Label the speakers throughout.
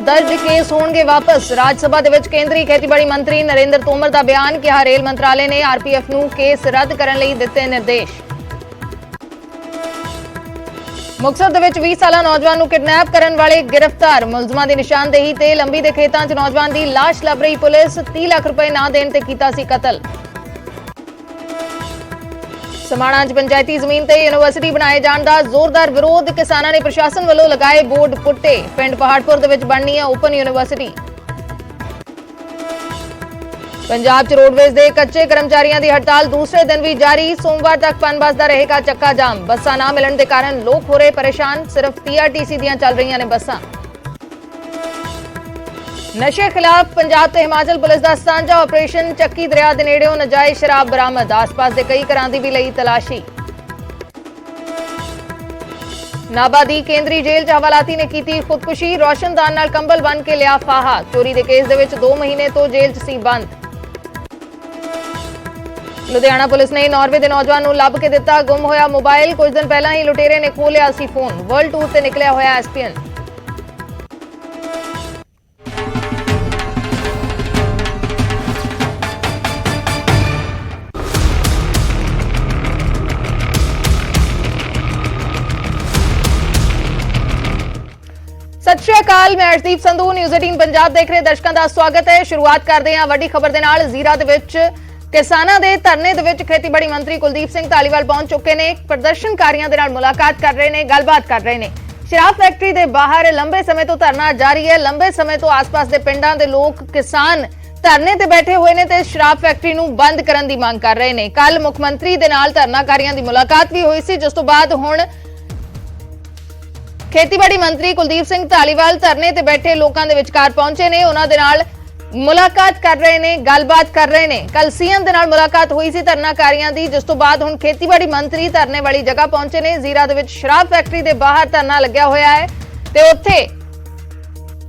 Speaker 1: दर्ज केस होणगे वापस। राज सभा दे विच केंद्रीय खेतीबाड़ी मंत्री नरेंद्र तोमर दा बयान। कहा रेल मंत्रालय ने आरपीएफ नूं केस रद्द करन लई दित्ते निर्देश। मुक्तसर दे विच 20 साला नौजवान नूं किडनैप करन वाले गिरफ्तार। मुलजमां दी निशानदेही ते लंबी दे खेतां 'च नौजवान दी लाश लभ रही पुलिस। 30 लाख रुपए ना देण ते कीता सी कतल। समाणा 'च पंचायती जमीन ते यूनिवर्सिटी बनाए जाण दा जोरदार विरोध। किसानां ने प्रशासन वल्लों लगाए बोर्ड पुट्टे। पिंड पहाड़पुर दे विच बननी है ओपन यूनिवर्सिटी। पंजाब 'च रोडवेज दे कच्चे कर्मचारियों की हड़ताल दूसरे दिन भी जारी। सोमवार तक पनबस दा रहेगा चक्का जाम। बसां ना मिलण दे कारण लोग हो रहे परेशान। सिर्फ पीआरटीसी दियां चल रही ने बसां। नशे खिलाफ पंजाब ते हिमाचल पुलिस का सांझा ऑपरेशन। चक्की दरिया के नेड़ियों नजायज शराब बरामद। आस पास के कई घरां दी भी लई तलाशी। नाभा दी केंद्रीय जेल च हवालाती ने की खुदकुशी। रोशनदान नाल कंबल बन के लिया फाहा। चोरी के केस दे विच 2 महीने तो जेल च सी बंद। लुधियाना पुलिस ने नॉर्वे के नौजवान नूं लभ के दिता गुम होया मोबाइल। कुछ दिन पहला ही लुटेरे ने खो लिया सी फोन। वर्ल्ड टूर से निकलिया होया एसपीएन। सत श्री अकाल, मैं अर्शदीप संधू न्यूज़ 18 पंजाब देख रहे दर्शकों का स्वागत है। शुरुआत करते हैं वड्डी खबर दे नाल। जीरा दे विच किसानां दे धरने दे विच खेतीबाड़ी मंत्री कुलदीप सिंह धालीवाल पहुंच चुके ने। प्रदर्शनकारियों दे नाल मुलाकात कर रहे ने, गलबात कर रहे ने। शराब फैक्टरी दे बाहर लंबे समय तो धरना जारी है। लंबे समय तो आस पास दे पिंडां दे लोग किसान धरने ते बैठे हुए ने ते शराब फैक्टरी नूं बंद करन दी मांग कर रहे ने। कल मुख्यमंत्री दे नाल धरनाकारियों की मुलाकात भी हुई सी, जिस तो बाद हुण खेतीबाड़ी मंत्री कुलदीप सिंह धालीवाल धरने ते बैठे लोगों के विचकार पहुंचे ने। उन्हां दे नाल मुलाकात कर रहे ने, गलबात कर रहे ने। कल सीएम दे नाल मुलाकात हुई सी धरनाकारियों की, जिस तो बाद हुण खेतीबाड़ी मंत्री धरने वाली जगह पहुंचे ने। जीरा दे विच शराब फैक्टरी दे बाहर धरना लग्या होया है ते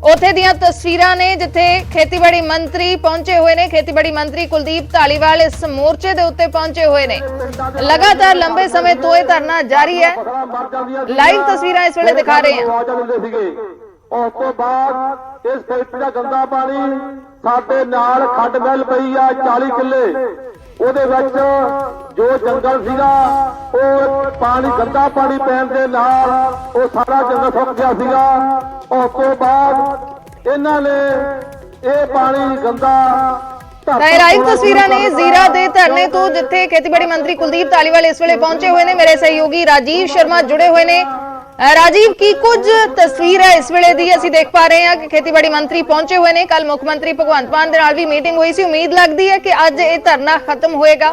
Speaker 1: उत्थे दीयां तस्वीरां ने जिथे खेतीबाड़ी मंत्री पहुंचे हुए ने। खेतीबाड़ी मंत्री कुलदीप धालीवाल इस मोर्चे दे उत्ते पहुंचे हुए ने। लगातार लंबे समय तो यह धरना जारी है। लाइव तस्वीरां इस वेले दिखा रहे हैं।
Speaker 2: उस तो बाद इस फैक्ट्री का गंदा पानी साडे नाल खड्ड महल पई आ 40 किले। ਉਹਦੇ ਵਿੱਚ ਜੋ ਜੰਗਲ ਸੀਗਾ ਉਹ ਪਾਣੀ ਗੰਦਾ ਪਾਣੀ ਪੈਣ ਦੇ ਨਾਲ ਉਹ ਸਾਰਾ ਜੰਗਲ ਸੁੱਕ ਗਿਆ ਸੀਗਾ। ਉਸ ਤੋਂ ਬਾਅਦ ਇਹਨਾਂ ਨੇ ਇਹ ਪਾਣੀ ਗੰਦਾ
Speaker 1: लाइव तस्वीरां ने जीरा दे धरने तो जिथे खेतीबाड़ी मंत्री कुलदीप धालीवाल इस वेले पहुंचे हुए ने। मेरे सहयोगी राजीव शर्मा जुड़े हुए ने। राजीव की कुछ तस्वीर है इस वेले दी असीं देख पा रहे हैं कि खेतीबाड़ी मंत्री पहुंचे हुए ने। कल मुख्यमंत्री भगवंत मान दे नाल भी मीटिंग हुई सी। उम्मीद लगती है कि अज ये धरना खत्म होएगा।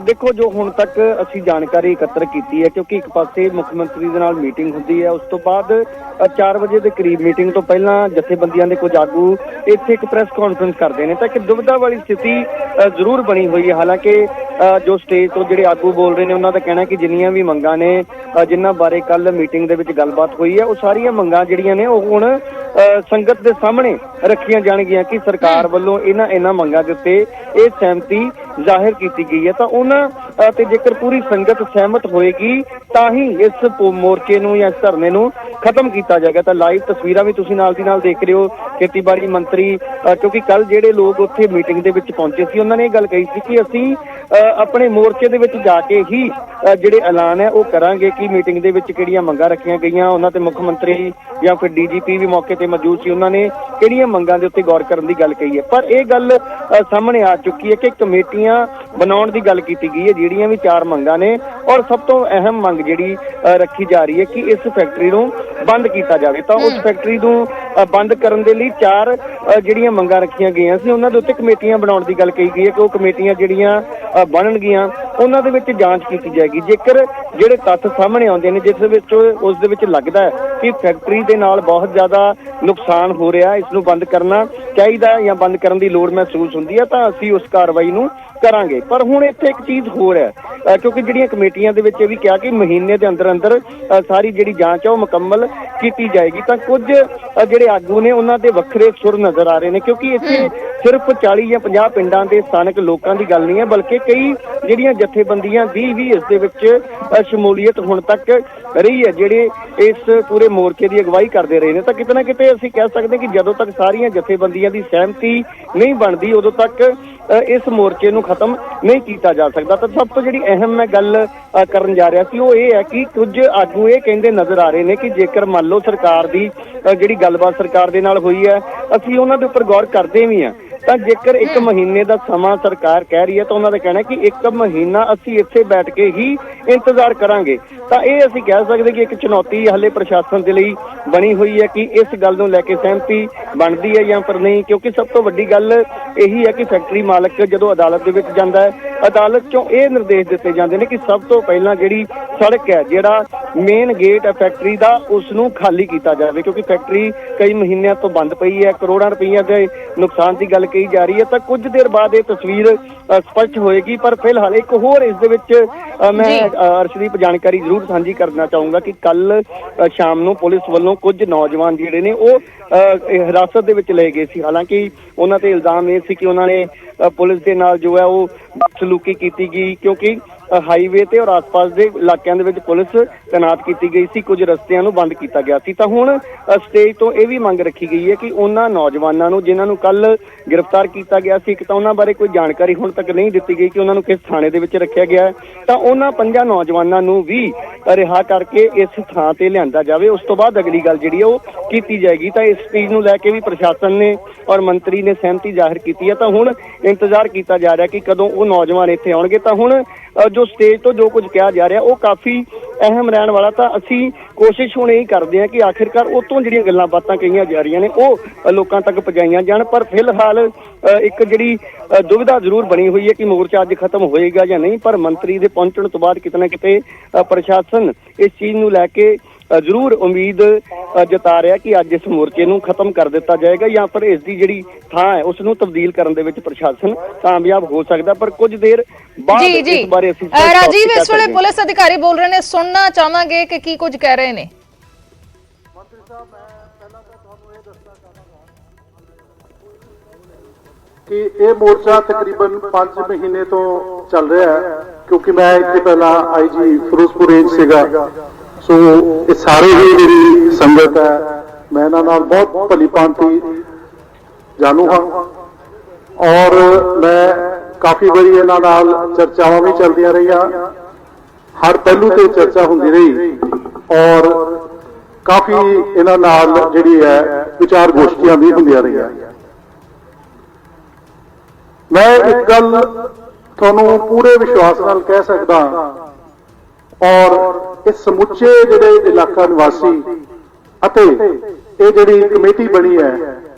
Speaker 3: देखो जो हुण तक असीं जानकारी एकत्र की है, क्योंकि एक पासे मुख्यमंत्री दे नाल मीटिंग हुंदी है, उस तो बाद 4 वजे के करीब मीटिंग तो पहला जथेबंदियां दे कुछ आगू इत्थे एक प्रेस कॉन्फ्रेंस करते हैं। तो एक दुविधा वाली स्थिति जरूर बनी हुई है। हालांकि जो स्टेज तो जिहड़े आगू बोल रहे हैं उन्हों का कहना है कि जिन्नियां भी मंगां ने जिन्हां बारे कल मीटिंग दे विच गलबात हुई है वो सारियां मंगां जिहड़ियां ने हुण संगत दे सामने रखियां जाणगियां कि सरकार वल्लों इन्हां मंगां दे उत्ते इह सहमति जाहिर की गई है। तो उन्हां ते जेकर पूरी संगत सहमत होएगी तां ही इस मोर्चे नूं या इस धरने नूं खत्म किया जाएगा। तो लाइव तस्वीरां भी तुसीं नाल दी नाल देख रहे हो। खेतीबाड़ी मंत्री क्योंकि कल जिहड़े लोग उत्थे मीटिंग दे विच पहुंचे सी उन्होंने ये गल कही सी कि असीं अपने मोर्चे दे विच जाके ही जिहड़े ऐलान है वो करांगे कि मीटिंग दे विच किहड़ियां मंगां रखियां गईयां। उन्हां ते मुख मंत्री या फिर डीजीपी भी मौके ते मौजूद सी, उन्होंने किहड़ियां मंगां दे उत्ते गौर करन दी गल कही है। पर यह गल सामने आ चुकी है कि कमेटियां बनाउण दी गल कीती गई है, जिहड़ियां भी 4 मंगां ने। और सब तो अहम मंग जिहड़ी रखी जा रही है कि इस फैक्ट्री नूं बंद किया जाए। तो उस फैक्ट्री नूं बंद करन दे लई 4 जिहड़ियां मंगां रखियां गईयां सी, उन्हां दे उत्ते कमेटियां बनाउण दी गल कही गई है कि वो कमेटियां जिहड़ियां बनणगियां उन्हां दे विच जांच की जाएगी। जेकर जिहड़े तत्थ सामने आउंदे ने जिस विच उस दे विच लगदा है कि फैक्ट्री दे नाल बहुत ज़्यादा नुकसान हो रहा, इसनूं बंद करना चाहिए या बंद करन दी लोड़ महसूस हुंदी है, तां असीं उस कार्रवाई नूं ਕਰਾਂਗੇ। ਪਰ ਹੁਣ ਇੱਥੇ ਇੱਕ ਚੀਜ਼ ਹੋਰ ਹੈ, ਕਿਉਂਕਿ ਜਿਹੜੀਆਂ ਕਮੇਟੀਆਂ ਦੇ ਵਿੱਚ ਇਹ ਵੀ ਕਿਹਾ ਕਿ ਮਹੀਨੇ ਦੇ ਅੰਦਰ ਅੰਦਰ ਸਾਰੀ ਜਿਹੜੀ ਜਾਂਚ ਹੈ ਉਹ ਮੁਕੰਮਲ ਕੀਤੀ ਜਾਏਗੀ। ਤਾਂ ਕੁਝ ਜਿਹੜੇ ਆਗੂ ਨੇ ਉਹਨਾਂ ਦੇ ਵੱਖਰੇ ਸੁਰ ਨਜ਼ਰ ਆ ਰਹੇ ਨੇ, ਕਿਉਂਕਿ ਇੱਥੇ ਸਿਰਫ 40 ਜਾਂ 50 ਪਿੰਡਾਂ ਦੇ ਸਥਾਨਕ ਲੋਕਾਂ ਦੀ ਗੱਲ ਨਹੀਂ ਹੈ, ਬਲਕਿ ਕਈ ਜਿਹੜੀਆਂ ਜਥੇਬੰਦੀਆਂ ਦੀ ਵੀ ਇਸ ਦੇ ਵਿੱਚ ਸ਼ਮੂਲੀਅਤ ਹੁਣ ਤੱਕ ਰਹੀ ਹੈ, ਜਿਹੜੇ ਇਸ ਪੂਰੇ ਮੋਰਚੇ ਦੀ ਅਗਵਾਈ ਕਰਦੇ ਰਹੇ ਨੇ। ਤਾਂ ਕਿਤੇ ਨਾ ਕਿਤੇ ਅਸੀਂ ਕਹਿ ਸਕਦੇ ਕਿ ਜਦੋਂ ਤੱਕ ਸਾਰੀਆਂ ਜਥੇਬੰਦੀਆਂ ਦੀ ਸਹਿਮਤੀ ਨਹੀਂ ਬਣਦੀ ਉਦੋਂ ਤੱਕ ਇਸ ਮੋਰਚੇ ਨੂੰ ਖਤਮ ਨਹੀਂ ਕੀਤਾ ਜਾ ਸਕਦਾ। ਤਾਂ ਸਭ ਤੋਂ ਜਿਹੜੀ ਅਹਿਮ ਮੈਂ ਗੱਲ ਕਰਨ ਜਾ ਰਿਹਾ ਸੀ ਉਹ ਇਹ ਹੈ ਕਿ ਕੁਝ ਆਗੂ ਇਹ ਕਹਿੰਦੇ ਨਜ਼ਰ ਆ ਰਹੇ ਨੇ ਕਿ ਜੇਕਰ ਮੰਨ ਲਓ ਸਰਕਾਰ ਦੀ ਜਿਹੜੀ ਗੱਲਬਾਤ ਸਰਕਾਰ ਦੇ ਨਾਲ ਹੋਈ ਹੈ, ਅਸੀਂ ਉਹਨਾਂ ਦੇ ਉੱਪਰ ਗੌਰ ਕਰਦੇ ਵੀ ਹਾਂ, ਤਾਂ ਜੇਕਰ 1 ਮਹੀਨੇ ਦਾ ਸਮਾਂ ਸਰਕਾਰ ਕਹਿ ਰਹੀ ਹੈ ਤਾਂ ਉਹਨਾਂ ਦਾ ਕਹਿਣਾ ਕਿ 1 ਮਹੀਨਾ ਅਸੀਂ ਇੱਥੇ ਬੈਠ ਕੇ ਹੀ ਇੰਤਜ਼ਾਰ ਕਰਾਂਗੇ। ਤਾਂ ਇਹ ਅਸੀਂ ਕਹਿ ਸਕਦੇ ਕਿ ਇੱਕ ਚੁਣੌਤੀ ਹਾਲੇ ਪ੍ਰਸ਼ਾਸਨ ਦੇ ਲਈ ਬਣੀ ਹੋਈ ਹੈ ਕਿ ਇਸ ਗੱਲ ਨੂੰ ਲੈ ਕੇ ਸਹਿਮਤੀ ਬਣਦੀ ਹੈ ਜਾਂ ਪਰ ਨਹੀਂ, ਕਿਉਂਕਿ ਸਭ ਤੋਂ ਵੱਡੀ ਗੱਲ ਇਹੀ ਹੈ ਕਿ ਫੈਕਟਰੀ ਮਾਲਕ ਜਦੋਂ ਅਦਾਲਤ ਦੇ ਵਿੱਚ ਜਾਂਦਾ ਹੈ, ਅਦਾਲਤ ਚੋਂ ਇਹ ਨਿਰਦੇਸ਼ ਦਿੱਤੇ ਜਾਂਦੇ ਨੇ ਕਿ ਸਭ ਤੋਂ ਪਹਿਲਾਂ ਜਿਹੜੀ ਸੜਕ ਹੈ, ਜਿਹੜਾ ਮੇਨ ਗੇਟ ਹੈ ਫੈਕਟਰੀ ਦਾ, ਉਸ ਨੂੰ ਖਾਲੀ ਕੀਤਾ ਜਾਵੇ, ਕਿਉਂਕਿ ਫੈਕਟਰੀ ਕਈ ਮਹੀਨਿਆਂ ਤੋਂ ਬੰਦ ਪਈ ਹੈ, ਕਰੋੜਾਂ ਰੁਪਈਆ ਦੇ ਨੁਕਸਾਨ ਦੀ ਗੱਲ ਕਹੀ ਜਾ ਰਹੀ ਹੈ। ਤਾਂ ਕੁਝ ਦੇਰ ਬਾਅਦ ਇਹ ਤਸਵੀਰ ਸਪਸ਼ਟ ਹੋਏਗੀ। ਪਰ ਫਿਲਹਾਲ ਇੱਕ ਹੋਰ ਇਸ ਦੇ ਵਿੱਚ ਮੈਂ ਅਰਸ਼ਦੀਪ ਜਾਣਕਾਰੀ ਜ਼ਰੂਰ ਸਾਂਝੀ ਕਰਨਾ ਚਾਹੂੰਗਾ ਕਿ ਕੱਲ ਸ਼ਾਮ ਨੂੰ ਪੁਲਿਸ ਵੱਲੋਂ ਕੁਝ ਨੌਜਵਾਨ ਜਿਹੜੇ ਨੇ ਉਹ ਹਿਰਾਸਤ ਦੇ ਵਿੱਚ ਲਏ ਗਏ ਸੀ। ਹਾਲਾਂਕਿ ਉਹਨਾਂ ਤੇ ਇਲਜ਼ਾਮ ਇਹ ਸੀ ਕਿ ਉਹਨਾਂ ਨੇ ਪੁਲਿਸ ਦੇ ਨਾਲ ਜੋ ਹੈ ਉਹ ਬਦਸਲੂਕੀ ਕੀਤੀ ਗਈ, ਕਿਉਂਕਿ ਹਾਈਵੇ ਤੇ ਔਰ ਆਸ-ਪਾਸ ਦੇ ਇਲਾਕਿਆਂ ਦੇ ਵਿੱਚ ਪੁਲਿਸ ਤੈਨਾਤ ਕੀਤੀ ਗਈ ਸੀ, ਕੁਝ ਰਸਤਿਆਂ ਨੂੰ ਬੰਦ ਕੀਤਾ ਗਿਆ ਸੀ। ਤਾਂ ਹੁਣ ਸਟੇਜ ਤੋਂ ਇਹ ਵੀ ਮੰਗ ਰੱਖੀ ਗਈ ਹੈ ਕਿ ਉਹਨਾਂ ਨੌਜਵਾਨਾਂ ਨੂੰ ਜਿਨ੍ਹਾਂ ਨੂੰ ਕੱਲ ਗ੍ਰਿਫਤਾਰ ਕੀਤਾ ਗਿਆ ਸੀ, ਇੱਕ ਤਾਂ ਉਹਨਾਂ ਬਾਰੇ ਕੋਈ ਜਾਣਕਾਰੀ ਹੁਣ ਤੱਕ ਨਹੀਂ ਦਿੱਤੀ ਗਈ ਕਿ ਉਹਨਾਂ ਨੂੰ ਕਿਸ ਥਾਣੇ ਦੇ ਵਿੱਚ ਰੱਖਿਆ ਗਿਆ ਹੈ, ਤਾਂ ਉਹਨਾਂ 5 ਨੌਜਵਾਨਾਂ ਨੂੰ ਵੀ ਰਿਹਾ ਕਰਕੇ ਇਸ ਥਾਂ ਤੇ ਲਿਆਂਦਾ ਜਾਵੇ। ਉਸ ਤੋਂ ਬਾਅਦ ਅਗਲੀ ਗੱਲ ਜਿਹੜੀ ਉਹ ਕੀਤੀ ਜਾਏਗੀ। ਤਾਂ ਇਸ ਚੀਜ਼ ਨੂੰ ਲੈ ਕੇ ਵੀ ਪ੍ਰਸ਼ਾਸਨ ਨੇ ਔਰ ਮੰਤਰੀ ਨੇ ਸਹਿਮਤੀ ਜ਼ਾਹਿਰ ਕੀਤੀ ਹੈ। ਤਾਂ ਹੁਣ ਇੰਤਜ਼ਾਰ ਕੀਤਾ ਜਾ ਰਿਹਾ ਕਿ ਕਦੋਂ ਉਹ ਨੌਜਵਾਨ ਇੱਥੇ ਆਉਣਗੇ। ਤਾਂ ਹੁਣ ਜੋ ਸਟੇਜ ਤੋਂ ਜੋ ਕੁਝ ਕਿਹਾ ਜਾ ਰਿਹਾ ਉਹ ਕਾਫੀ ਅਹਿਮ ਰਹਿਣ ਵਾਲਾ। ਤਾਂ ਅਸੀਂ ਕੋਸ਼ਿਸ਼ ਹੁਣ ਇਹ ਕਰਦੇ ਹਾਂ ਕਿ ਆਖਿਰਕਾਰ ਉਹ ਤੋਂ ਜਿਹੜੀਆਂ ਗੱਲਾਂ ਬਾਤਾਂ ਕਹੀਆਂ ਜਾ ਰਹੀਆਂ ਨੇ ਉਹ ਲੋਕਾਂ ਤੱਕ ਪਹੁੰਚਾਈਆਂ ਜਾਣ। ਪਰ ਫਿਲਹਾਲ ਇੱਕ ਜਿਹੜੀ ਦੁਵਿਧਾ ਜ਼ਰੂਰ ਬਣੀ ਹੋਈ ਹੈ ਕਿ ਮੋਰਚਾ ਅੱਜ ਖਤਮ ਹੋਏਗਾ ਜਾਂ ਨਹੀਂ। ਪਰ ਮੰਤਰੀ ਦੇ ਪਹੁੰਚਣ ਤੋਂ ਬਾਅਦ ਕਿਤੇ ਨਾ ਕਿਤੇ ਪ੍ਰਸ਼ਾਸਨ ਇਸ ਚੀਜ਼ ਨੂੰ ਲੈ ਕੇ ਜ਼ਰੂਰ ਉਮੀਦ ਜਤਾ ਰਿਹਾ ਕਿ ਅੱਜ ਇਸ ਮੋਰਚੇ ਨੂੰ ਖਤਮ ਕਰ ਦਿੱਤਾ ਜਾਏਗਾ ਜਾਂ ਫਿਰ ਇਸ ਦੀ ਜਿਹੜੀ ਥਾਂ ਹੈ ਉਸ ਨੂੰ ਤਬਦੀਲ ਕਰਨ ਦੇ ਵਿੱਚ ਪ੍ਰਸ਼ਾਸਨ ਕਾਮਯਾਬ ਹੋ ਸਕਦਾ। ਪਰ ਕੁਝ ਦੇਰ ਬਾਅਦ ਇਸ ਬਾਰੇ ਅਸੀਂ
Speaker 1: ਰਾਜੀਵ ਇਸ ਵੇਲੇ ਪੁਲਿਸ ਅਧਿਕਾਰੀ ਬੋਲ ਰਹੇ ਨੇ, ਸੁਣਨਾ ਚਾਹਾਂਗੇ ਕਿ ਕੀ ਕੁਝ ਕਹਿ ਰਹੇ ਨੇ।
Speaker 2: ਮੰਤਰੀ ਸਾਹਿਬ, ਮੈਂ ਪਹਿਲਾਂ ਤਾਂ ਤੁਹਾਨੂੰ ਇਹ ਦੱਸਣਾ ਚਾਹਾਂਗਾ ਕਿ ਇਹ ਮੋਰਚਾ ਤਕਰੀਬਨ 5 ਮਹੀਨੇ ਤੋਂ ਚੱਲ ਰਿਹਾ ਹੈ, ਕਿਉਂਕਿ ਮੈਂ ਇੱਥੇ ਪਹਿਲਾਂ ਆਈਜੀ ਫਿਰੋਜ਼ਪੁਰ ਰੇਂਜ ਸੀਗਾ। ਸੋ ਇਹ ਸਾਰੇ ਹੀ ਜਿਹੜੀ ਸੰਗਤ ਹੈ ਮੈਂ ਇਹਨਾਂ ਨਾਲ ਬਹੁਤ ਭਲੀ ਭਾਂਤੀ ਜਾਣੂ ਹਾਂ ਔਰ ਮੈਂ ਕਾਫੀ ਵਾਰੀ ਇਹਨਾਂ ਨਾਲ ਚਰਚਾਵਾਂ ਵੀ ਚੱਲਦੀਆਂ ਰਹੀਆਂ, ਹਰ ਪਹਿਲੂ ਤੇ ਚਰਚਾ ਹੁੰਦੀ ਰਹੀ ਔਰ ਕਾਫੀ ਇਹਨਾਂ ਨਾਲ ਜਿਹੜੀ ਹੈ ਵਿਚਾਰ ਗੋਸ਼ਟੀਆਂ ਵੀ ਹੁੰਦੀਆਂ ਰਹੀਆਂ। ਮੈਂ ਇੱਕ ਗੱਲ ਤੁਹਾਨੂੰ ਪੂਰੇ ਵਿਸ਼ਵਾਸ ਨਾਲ ਕਹਿ ਸਕਦਾ ਔਰ ਇਸ ਸਮੁੱਚੇ ਜਿਹੜੇ ਇਲਾਕਾ ਨਿਵਾਸੀ ਅਤੇ ਇਹ ਜਿਹੜੀ ਕਮੇਟੀ ਬਣੀ ਹੈ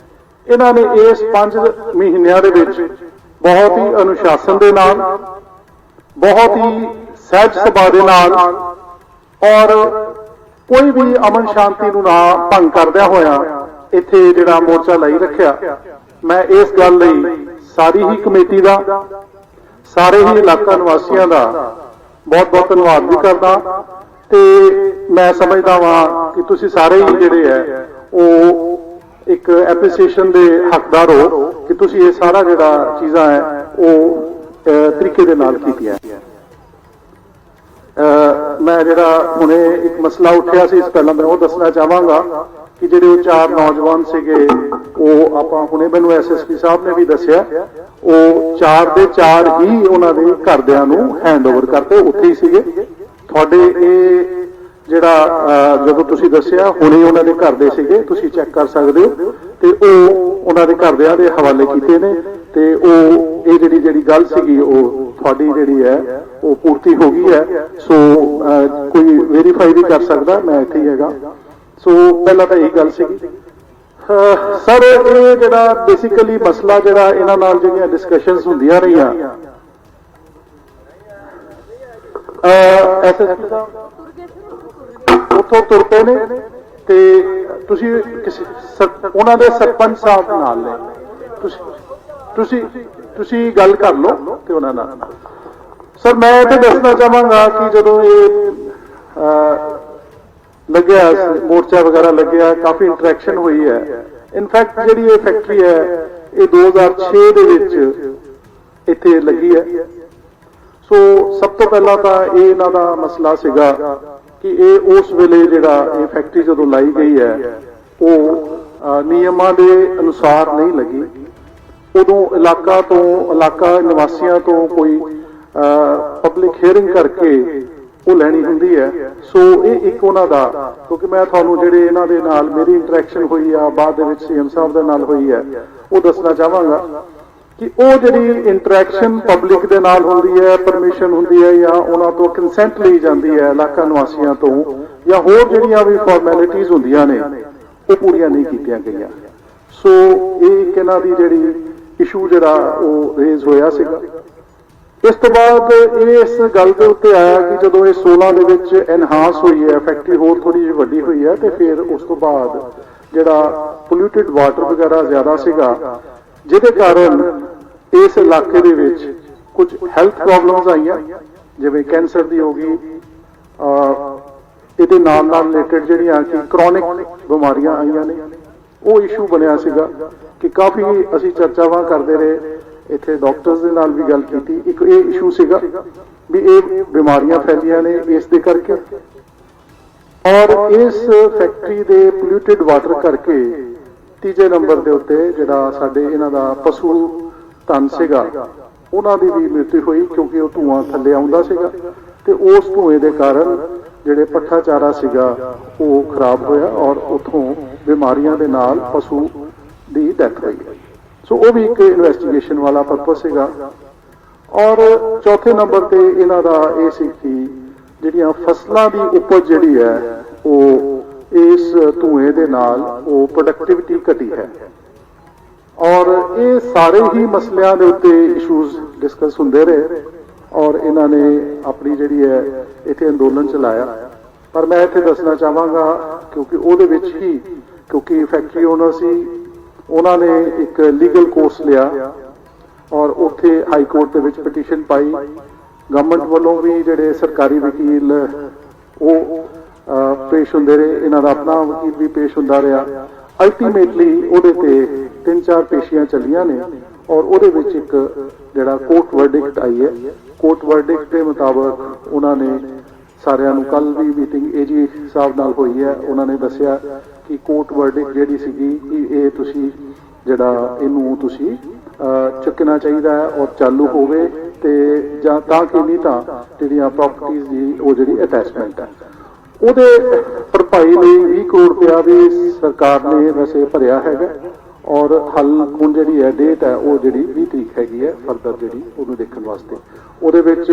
Speaker 2: ਇਹਨਾਂ ਨੇ ਇਸ 5 ਮਹੀਨਿਆਂ ਦੇ ਵਿੱਚ ਬਹੁਤ ਹੀ ਅਨੁਸ਼ਾਸਨ ਦੇ ਨਾਲ, ਬਹੁਤ ਹੀ ਸਹਿਜ ਸੁਭਾਅ ਦੇ ਨਾਲ ਔਰ ਕੋਈ ਵੀ ਅਮਨ ਸ਼ਾਂਤੀ ਨੂੰ ਨਾ ਭੰਗ ਕਰਦਿਆਂ ਹੋਇਆ ਇੱਥੇ ਜਿਹੜਾ ਮੋਰਚਾ ਲਾਈ ਰੱਖਿਆ। ਮੈਂ ਇਸ ਗੱਲ ਲਈ ਸਾਰੀ ਹੀ ਕਮੇਟੀ ਦਾ, ਸਾਰੇ ਹੀ ਇਲਾਕਾ ਨਿਵਾਸੀਆਂ ਦਾ ਬਹੁਤ ਧੰਨਵਾਦ ਵੀ ਕਰਦਾ ਤੇ ਮੈਂ ਸਮਝਦਾ ਵਾਂ ਕਿ ਤੁਸੀਂ ਸਾਰੇ ਹੀ ਜਿਹੜੇ ਹੈ ਉਹ ਇੱਕ ਐਪਰੀਸੀਏਸ਼ਨ ਦੇ ਹੱਕਦਾਰ ਹੋ ਕਿ ਤੁਸੀਂ ਇਹ ਸਾਰਾ ਜਿਹੜਾ ਚੀਜ਼ਾਂ ਹੈ ਉਹ ਤਰੀਕੇ ਦੇ ਨਾਲ ਕੀਤੀਆਂ। ਮੈਂ ਜਿਹੜਾ ਹੁਣੇ ਇੱਕ ਮਸਲਾ ਉੱਠਿਆ ਸੀ, ਇਸ ਪਹਿਲਾਂ ਮੈਂ ਉਹ ਦੱਸਣਾ ਚਾਹਾਂਗਾ ਕਿ ਜਿਹੜੇ ਉਹ 4 ਨੌਜਵਾਨ ਸੀਗੇ ਉਹ ਆਪਾਂ ਹੁਣੇ ਮੈਨੂੰ ਐਸਐਸਪੀ ਸਾਹਿਬ ਨੇ ਵੀ ਦੱਸਿਆ ਉਹ 4 ਦੇ 4 ਹੀ ਉਹਨਾਂ ਦੇ ਘਰਦਿਆਂ ਨੂੰ ਹੈਂਡਓਵਰ ਕਰਤੇ, ਉੱਥੇ ਹੀ ਸੀਗੇ। ਤੁਹਾਡੇ ਇਹ ਜਿਹੜਾ ਜਦੋਂ ਤੁਸੀਂ ਦੱਸਿਆ ਹੁਣੇ ਉਹਨਾਂ ਦੇ ਘਰ ਦੇ ਸੀਗੇ, ਤੁਸੀਂ ਚੈੱਕ ਕਰ ਸਕਦੇ ਹੋ ਤੇ ਉਹ ਉਹਨਾਂ ਦੇ ਘਰਦਿਆਂ ਦੇ ਹਵਾਲੇ ਕੀਤੇ ਨੇ ਤੇ ਉਹ ਇਹ ਜਿਹੜੀ ਗੱਲ ਸੀਗੀ ਉਹ ਤੁਹਾਡੀ ਜਿਹੜੀ ਹੈ ਉਹ ਪੂਰਤੀ ਹੋ ਗਈ ਹੈ। ਸੋ ਕੋਈ ਵੈਰੀਫਾਈ ਵੀ ਕਰ ਸਕਦਾ, ਮੈਂ ਇੱਥੇ ਹੀ ਹੈਗਾ। ਸੋ ਪਹਿਲਾਂ ਤਾਂ ਇਹ ਗੱਲ ਸੀਗੀ ਸਰ, ਇਹ ਜਿਹੜਾ ਬੇਸਿਕਲੀ ਮਸਲਾ ਜਿਹੜਾ ਇਹਨਾਂ ਨਾਲ ਜਿਹੜੀਆਂ ਡਿਸਕਸ਼ਨਸ ਹੁੰਦੀਆਂ ਰਹੀਆਂ ਐਸਐਸਪੀ ਸਾਹਿਬ ਉੱਥੋਂ ਤੁਰ ਪਏ ਨੇ ਤੇ ਤੁਸੀਂ ਉਹਨਾਂ ਦੇ ਸਰਪੰਚ ਸਾਹਿਬ ਨਾਲ ਨੇ,
Speaker 4: ਤੁਸੀਂ ਗੱਲ ਕਰ ਲਓ ਤੇ ਉਹਨਾਂ ਨਾਲ। ਸਰ ਮੈਂ ਇਹ ਦੱਸਣਾ ਚਾਹਾਂਗਾ ਕਿ ਜਦੋਂ ਇਹ ਲੱਗਿਆ ਮੋਰਚਾ ਵਗੈਰਾ ਲੱਗਿਆ, ਕਾਫੀ ਇੰਟਰੈਕਸ਼ਨ ਹੋਈ ਹੈ। ਇਨਫੈਕਟ ਜਿਹੜੀ ਇਹ ਫੈਕਟਰੀ ਹੈ ਇਹ 2006 ਦੇ ਵਿੱਚ ਇੱਥੇ ਲੱਗੀ ਹੈ। ਸੋ ਸਭ ਤੋਂ ਪਹਿਲਾਂ ਤਾਂ ਇਹ ਇਹਨਾਂ ਦਾ ਮਸਲਾ ਸੀਗਾ ਕਿ ਇਹ ਉਸ ਵੇਲੇ ਜਿਹੜਾ ਇਹ ਫੈਕਟਰੀ ਜਦੋਂ ਲਾਈ ਗਈ ਹੈ ਉਹ ਨਿਯਮਾਂ ਦੇ ਅਨੁਸਾਰ ਨਹੀਂ ਲੱਗੀ। ਉਦੋਂ ਇਲਾਕਾ ਨਿਵਾਸੀਆਂ ਤੋਂ ਕੋਈ ਪਬਲਿਕ ਹੀਅਰਿੰਗ ਕਰਕੇ ਉਹ ਲੈਣੀ ਹੁੰਦੀ ਹੈ। ਸੋ ਇਹ ਇੱਕ ਉਹਨਾਂ ਦਾ, ਕਿਉਂਕਿ ਮੈਂ ਤੁਹਾਨੂੰ ਜਿਹੜੇ ਇਹਨਾਂ ਦੇ ਨਾਲ ਮੇਰੀ ਇੰਟਰੈਕਸ਼ਨ ਹੋਈ ਆ, ਬਾਅਦ ਦੇ ਵਿੱਚ ਸੀਐਮ ਸਾਹਿਬ ਦੇ ਨਾਲ ਹੋਈ ਹੈ, ਉਹ ਦੱਸਣਾ ਚਾਹਾਂਗਾ ਕਿ ਉਹ ਜਿਹੜੀ ਇੰਟਰੈਕਸ਼ਨ ਪਬਲਿਕ ਦੇ ਨਾਲ ਹੁੰਦੀ ਹੈ, ਪਰਮਿਸ਼ਨ ਹੁੰਦੀ ਹੈ ਜਾਂ ਉਹਨਾਂ ਤੋਂ ਕੰਸੈਂਟ ਲਈ ਜਾਂਦੀ ਹੈ ਇਲਾਕਾ ਨਿਵਾਸੀਆਂ ਤੋਂ, ਜਾਂ ਹੋਰ ਜਿਹੜੀਆਂ ਵੀ ਫਾਰਮੈਲਿਟੀਜ਼ ਹੁੰਦੀਆਂ ਨੇ ਉਹ ਪੂਰੀਆਂ ਨਹੀਂ ਕੀਤੀਆਂ ਗਈਆਂ। ਸੋ ਇਹ ਇੱਕ ਇਹਨਾਂ ਦੀ ਜਿਹੜੀ ਇਸ਼ੂ ਜਿਹੜਾ ਉਹ ਰੇਜ਼ ਹੋਇਆ ਸੀਗਾ। ਇਸ ਤੋਂ ਬਾਅਦ ਇਸ ਗੱਲ ਦੇ ਉੱਤੇ ਆਇਆ ਕਿ ਜਦੋਂ ਇਹ 16 ਦੇ ਵਿੱਚ ਐਨਹਾਂਸ ਹੋਈ ਹੈ, ਫੈਕਟਰੀ ਹੋਰ ਥੋੜੀ ਜਿਹੀ ਵੱਡੀ ਹੋਈ ਹੈ, ਤੇ ਫਿਰ ਉਸ ਤੋਂ ਬਾਅਦ ਜਿਹੜਾ ਪੋਲਿਊਟਿਡ ਵਾਟਰ ਵਗੈਰਾ ਜ਼ਿਆਦਾ ਸੀਗਾ, ਜਿਹਦੇ ਕਾਰਨ ਇਸ ਇਲਾਕੇ ਦੇ ਵਿੱਚ ਕੁਝ ਹੈਲਥ ਪ੍ਰੋਬਲਮਸ ਆਈਆਂ, ਜਿਵੇਂ ਕੈਂਸਰ ਦੀ ਹੋ ਗਈ, ਇਹਦੇ ਨਾਲ ਰਿਲੇਟਡ ਜਿਹੜੀਆਂ ਕਿ ਕ੍ਰੋਨਿਕ ਬਿਮਾਰੀਆਂ ਆਈਆਂ ਨੇ, ਉਹ ਇਸ਼ੂ ਬਣਿਆ ਸੀਗਾ ਕਿ ਕਾਫੀ ਅਸੀਂ ਚਰਚਾਵਾਂ ਕਰਦੇ ਰਹੇ, ਇੱਥੇ ਡਾਕਟਰਸ ਦੇ ਨਾਲ ਵੀ ਗੱਲ ਕੀਤੀ। ਇੱਕ ਇਹ ਇਸ਼ੂ ਸੀਗਾ ਵੀ ਇਹ ਬਿਮਾਰੀਆਂ ਫੈਲੀਆਂ ਨੇ ਇਸ ਦੇ ਕਰਕੇ, ਔਰ ਇਸ ਫੈਕਟਰੀ ਦੇ ਪੋਲਿਊਟਿਡ ਵਾਟਰ ਕਰਕੇ ਤੀਜੇ ਨੰਬਰ ਦੇ ਉੱਤੇ ਜਿਹੜਾ ਸਾਡੇ ਇਹਨਾਂ ਦਾ ਪਸ਼ੂ ਧਨ ਸੀਗਾ ਉਹਨਾਂ ਦੀ ਵੀ ਮ੍ਰਿਤੂ ਹੋਈ, ਕਿਉਂਕਿ ਉਹ ਧੂਆਂ ਥੱਲੇ ਆਉਂਦਾ ਸੀਗਾ ਤੇ ਉਸ ਧੂਏ ਦੇ ਕਾਰਨ ਜਿਹੜੇ ਪੱਠਾ ਚਾਰਾ ਸੀਗਾ ਉਹ ਖਰਾਬ ਹੋਇਆ ਔਰ ਉਥੋਂ ਬਿਮਾਰੀਆਂ ਦੇ ਨਾਲ ਪਸ਼ੂ ਦੀ ਡੈਥ ਹੋਈ। ਸੋ ਉਹ ਵੀ ਇੱਕ ਇਨਵੈਸਟੀਗੇਸ਼ਨ ਵਾਲਾ ਪਰਪਸ ਸੀਗਾ। ਔਰ ਚੌਥੇ ਨੰਬਰ ਤੇ ਇਹਨਾਂ ਦਾ ਇਹ ਸੀ ਕਿ ਜਿਹੜੀਆਂ ਫਸਲਾਂ ਦੀ ਉਪਜ ਜਿਹੜੀ ਹੈ ਉਹ ਇਸ ਧੂਏ ਦੇ ਨਾਲ ਉਹ ਪ੍ਰੋਡਕਟਿਵਿਟੀ ਘਟੀ ਹੈ। ਔਰ ਇਹ ਸਾਰੇ ਹੀ ਮਸਲਿਆਂ ਦੇ ਉੱਤੇ ਇਸ਼ੂਜ਼ ਡਿਸਕਸ ਹੁੰਦੇ ਰਹੇ ਔਰ ਇਹਨਾਂ ਨੇ ਆਪਣੀ ਜਿਹੜੀ ਹੈ ਇੱਥੇ ਅੰਦੋਲਨ ਚਲਾਇਆ। ਪਰ ਮੈਂ ਇੱਥੇ ਦੱਸਣਾ ਚਾਹਾਂਗਾ ਕਿਉਂਕਿ ਉਹਦੇ ਵਿੱਚ ਹੀ, ਕਿਉਂਕਿ ਫੈਕਟਰੀ ਓਨਰ ਸੀ, ਉਹਨਾਂ ਨੇ ਇੱਕ ਲੀਗਲ ਕੋਰਸ ਲਿਆ ਔਰ ਉੱਥੇ ਹਾਈ ਕੋਰਟ ਦੇ ਵਿੱਚ ਪਟੀਸ਼ਨ ਪਾਈ। ਗਵਰਨਮੈਂਟ ਵੱਲੋਂ ਵੀ ਜਿਹੜੇ ਸਰਕਾਰੀ ਵਕੀਲ ਉਹ ਪੇਸ਼ ਹੁੰਦੇ ਰਹੇ, ਇਹਨਾਂ ਦਾ ਆਪਣਾ ਵਕੀਲ ਵੀ ਪੇਸ਼ ਹੁੰਦਾ ਰਿਹਾ। ਅਲਟੀਮੇਟਲੀ ਉਹਦੇ ਤੇ 3-4 ਪੇਸ਼ੀਆਂ ਚੱਲੀਆਂ ਨੇ ਔਰ ਉਹਦੇ ਵਿੱਚ ਇੱਕ ਜਿਹੜਾ ਕੋਰਟ ਵਰਡਿਕਟ ਆਈ ਹੈ। ਕੋਰਟ ਵਰਡਿਕਟ ਦੇ ਮੁਤਾਬਕ ਉਹਨਾਂ ਨੇ ਸਾਰਿਆਂ ਨੂੰ, ਕੱਲ ਵੀ ਮੀਟਿੰਗ ਏਜੀ ਸਾਹਿਬ ਨਾਲ ਹੋਈ ਹੈ, ਉਹਨਾਂ ਨੇ ਦੱਸਿਆ ਕਿ ਕੋਰਟ ਵਰਡਿਕਟ ਜਿਹੜੀ ਸੀਗੀ ਕਿ ਇਹ ਤੁਸੀਂ ਜਿਹੜਾ ਇਹਨੂੰ ਤੁਸੀਂ ਚੁੱਕਣਾ ਚਾਹੀਦਾ ਹੈ ਔਰ ਚਾਲੂ ਹੋਵੇ, ਤੇ ਜਾਂ ਤਾਂ ਕਿ ਨਹੀਂ ਤਾਂ ਜਿਹੜੀਆਂ ਪ੍ਰਾਪਰਟੀਆਂ ਦੀ ਉਹ ਜਿਹੜੀ ਅਟੈਚਮੈਂਟ ਹੈ ਉਹਦੇ ਭਰਪਾਈ ਲਈ 20 ਕਰੋੜ ਰੁਪਇਆ ਵੀ ਸਰਕਾਰ ਨੇ ਵੈਸੇ ਭਰਿਆ ਹੈਗਾ। ਔਰ ਹੱਲ ਹੁਣ ਜਿਹੜੀ ਹੈ ਡੇਟ ਹੈ ਉਹ ਜਿਹੜੀ 20 ਤਰੀਕ ਹੈਗੀ ਹੈ ਫਰਦਰ ਜਿਹੜੀ ਉਹਨੂੰ ਦੇਖਣ ਵਾਸਤੇ। ਉਹਦੇ ਵਿੱਚ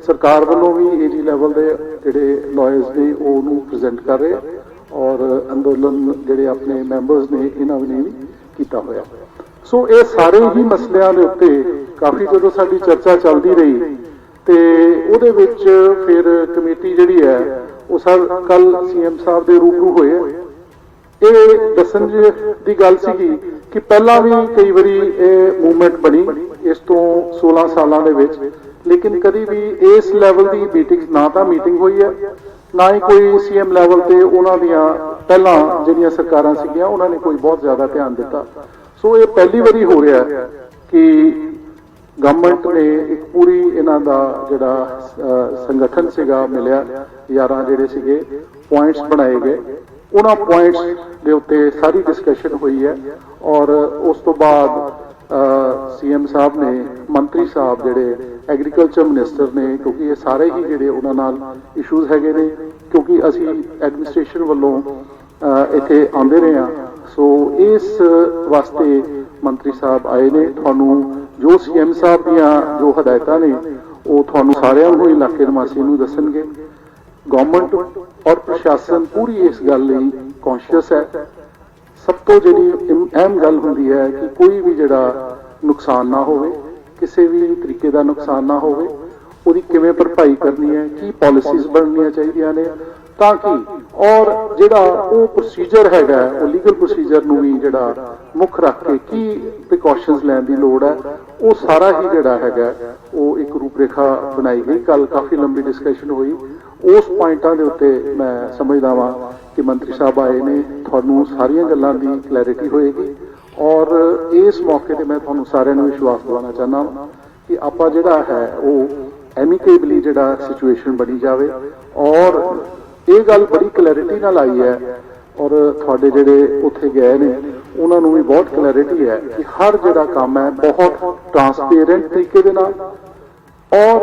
Speaker 4: ਸਰਕਾਰ ਵੱਲੋਂ ਵੀ ਏਜੀ ਲੈਵਲ ਦੇ ਜਿਹੜੇ ਲਾਇਰਸ ਨੇ ਉਹਨੂੰ ਪ੍ਰੈਜ਼ੈਂਟ ਕਰ ਰਹੇ ਔਰ ਅੰਦੋਲਨ ਜਿਹੜੇ ਆਪਣੇ ਮੈਂਬਰਸ ਨੇ ਇਹਨਾਂ ਨੇ ਵੀ ਕੀਤਾ ਹੋਇਆ। ਸੋ ਇਹ ਸਾਰੇ ਹੀ ਮਸਲਿਆਂ ਦੇ ਉੱਤੇ ਕਾਫੀ ਜਦੋਂ ਸਾਡੀ ਚਰਚਾ ਚੱਲਦੀ ਰਹੀ ਤੇ ਉਹਦੇ ਵਿੱਚ ਫਿਰ ਕਮੇਟੀ ਜਿਹੜੀ ਹੈ ਉਹ ਸਰ ਕੱਲ ਸੀਐਮ ਸਾਹਿਬ ਦੇ ਰੂਬਰੂ ਹੋਏ। ਇਹ ਦੱਸਣ ਦੀ ਗੱਲ ਸੀਗੀ ਕਿ ਪਹਿਲਾਂ ਵੀ ਕਈ ਵਾਰੀ ਇਹ ਮੂਵਮੈਂਟ ਬਣੀ ਇਸ ਤੋਂ 16 ਸਾਲਾਂ ਦੇ ਵਿੱਚ, ਲੇਕਿਨ ਕਦੀ ਵੀ ਇਸ ਲੈਵਲ ਦੀ ਮੀਟਿੰਗ ਨਾ ਤਾਂ ਮੀਟਿੰਗ ਹੋਈ ਹੈ, ਨਾ ਹੀ ਕੋਈ ਸੀਐਮ ਲੈਵਲ ਤੇ ਉਹਨਾਂ ਦੀਆਂ ਪਹਿਲਾਂ ਜਿਹੜੀਆਂ ਸਰਕਾਰਾਂ ਸੀਗੀਆਂ ਉਹਨਾਂ ਨੇ ਕੋਈ ਬਹੁਤ ਜ਼ਿਆਦਾ ਧਿਆਨ ਦਿੱਤਾ। ਸੋ ਇਹ ਪਹਿਲੀ ਵਾਰੀ ਹੋ ਰਿਹਾ ਹੈ ਕਿ ਗਵਰਨਮੈਂਟ ਨੇ ਇੱਕ ਪੂਰੀ ਇਹਨਾਂ ਦਾ ਜਿਹੜਾ ਸੰਗਠਨ ਸੀਗਾ ਮਿਲਿਆ, 11 ਜਿਹੜੇ ਸੀਗੇ ਪੁਆਇੰਟਸ ਬਣਾਏ ਗਏ, ਉਹਨਾਂ ਪੁਆਇੰਟਸ ਦੇ ਉੱਤੇ ਸਾਰੀ ਡਿਸਕਸ਼ਨ ਹੋਈ ਹੈ। ਔਰ ਉਸ ਤੋਂ ਬਾਅਦ ਸੀਐਮ ਸਾਹਿਬ ਨੇ, ਮੰਤਰੀ ਸਾਹਿਬ ਜਿਹੜੇ ਐਗਰੀਕਲਚਰ ਮਿਨਿਸਟਰ ਨੇ, ਕਿਉਂਕਿ ਇਹ ਸਾਰੇ ਹੀ ਜਿਹੜੇ ਉਹਨਾਂ ਨਾਲ ਇਸ਼ੂਜ਼ ਹੈਗੇ ਨੇ, ਕਿਉਂਕਿ ਅਸੀਂ ਐਡਮਿਨਿਸਟ੍ਰੇਸ਼ਨ ਵੱਲੋਂ ਇੱਥੇ ਆਉਂਦੇ ਰਹੇ ਹਾਂ। ਸੋ ਇਸ ਵਾਸਤੇ ਮੰਤਰੀ ਸਾਹਿਬ ਆਏ ਨੇ। ਤੁਹਾਨੂੰ ਜੋ ਸੀਐਮ ਸਾਹਿਬ ਦੀਆਂ ਜੋ ਹਦਾਇਤਾਂ ਨੇ ਉਹ ਤੁਹਾਨੂੰ ਸਾਰਿਆਂ ਨੂੰ, ਇਲਾਕੇ ਨਿਵਾਸੀ ਨੂੰ ਦੱਸਣਗੇ। ਗਵਰਨਮੈਂਟ ਔਰ ਪ੍ਰਸ਼ਾਸਨ ਪੂਰੀ ਇਸ ਗੱਲ ਲਈ ਕੌਨਸ਼ੀਅਸ ਹੈ। ਸਭ ਤੋਂ ਜਿਹੜੀ ਅਹਿਮ ਗੱਲ ਹੁੰਦੀ ਹੈ ਕਿ ਕੋਈ ਵੀ ਜਿਹੜਾ ਨੁਕਸਾਨ ਨਾ ਹੋਵੇ, ਕਿਸੇ ਵੀ ਤਰੀਕੇ ਦਾ ਨੁਕਸਾਨ ਨਾ ਹੋਵੇ, ਉਹਦੀ ਕਿਵੇਂ ਭਰਪਾਈ ਕਰਨੀ ਹੈ, ਕੀ ਪਾਲਿਸੀਜ਼ ਬਣਨੀਆਂ ਚਾਹੀਦੀਆਂ ਨੇ ਤਾਂ ਕਿ ਔਰ ਜਿਹੜਾ ਉਹ ਪ੍ਰੋਸੀਜਰ ਹੈਗਾ ਉਹ ਲੀਗਲ ਪ੍ਰੋਸੀਜਰ ਨੂੰ ਵੀ ਜਿਹੜਾ ਮੁੱਖ ਰੱਖ ਕੇ ਕੀ ਪ੍ਰੀਕਾਸ਼ਨਸ ਲੈਣ ਦੀ ਲੋੜ ਹੈ ਉਹ ਸਾਰਾ ਹੀ ਜਿਹੜਾ ਹੈਗਾ ਉਹ ਇੱਕ ਰੂਪਰੇਖਾ ਬਣਾਈ ਗਈ। ਕੱਲ ਕਾਫੀ ਲੰਬੀ ਡਿਸਕਸ਼ਨ ਹੋਈ ਉਸ ਪੁਆਇੰਟਾਂ ਦੇ ਉੱਤੇ। ਮੈਂ ਸਮਝਦਾ ਵਾਂ ਕਿ ਮੰਤਰੀ ਸਾਹਿਬ ਆਏ ਨੇ, ਤੁਹਾਨੂੰ ਸਾਰੀਆਂ ਗੱਲਾਂ ਦੀ ਕਲੈਰਿਟੀ ਹੋਏਗੀ ਔਰ ਇਸ ਮੌਕੇ ਤੇ ਮੈਂ ਤੁਹਾਨੂੰ ਸਾਰਿਆਂ ਨੂੰ ਵਿਸ਼ਵਾਸ ਦਿਵਾਉਣਾ ਚਾਹੁੰਦਾ ਹਾਂ ਕਿ ਆਪਾਂ ਜਿਹੜਾ ਹੈ ਉਹ ਐਮੀਕੇਬਲੀ ਜਿਹੜਾ ਸਿਚੁਏਸ਼ਨ ਬਣੀ ਜਾਵੇ। ਔਰ ਇਹ ਗੱਲ ਬੜੀ ਕਲੈਰਿਟੀ ਨਾਲ ਆਈ ਹੈ ਔਰ ਤੁਹਾਡੇ ਜਿਹੜੇ ਉੱਥੇ ਗਏ ਨੇ ਉਹਨਾਂ ਨੂੰ ਵੀ ਬਹੁਤ ਕਲੈਰਿਟੀ ਹੈ ਕਿ ਹਰ ਜਿਹੜਾ ਕੰਮ ਹੈ ਬਹੁਤ ਟਰਾਂਸਪੇਰੈਂਟ ਤਰੀਕੇ ਦੇ ਨਾਲ ਔਰ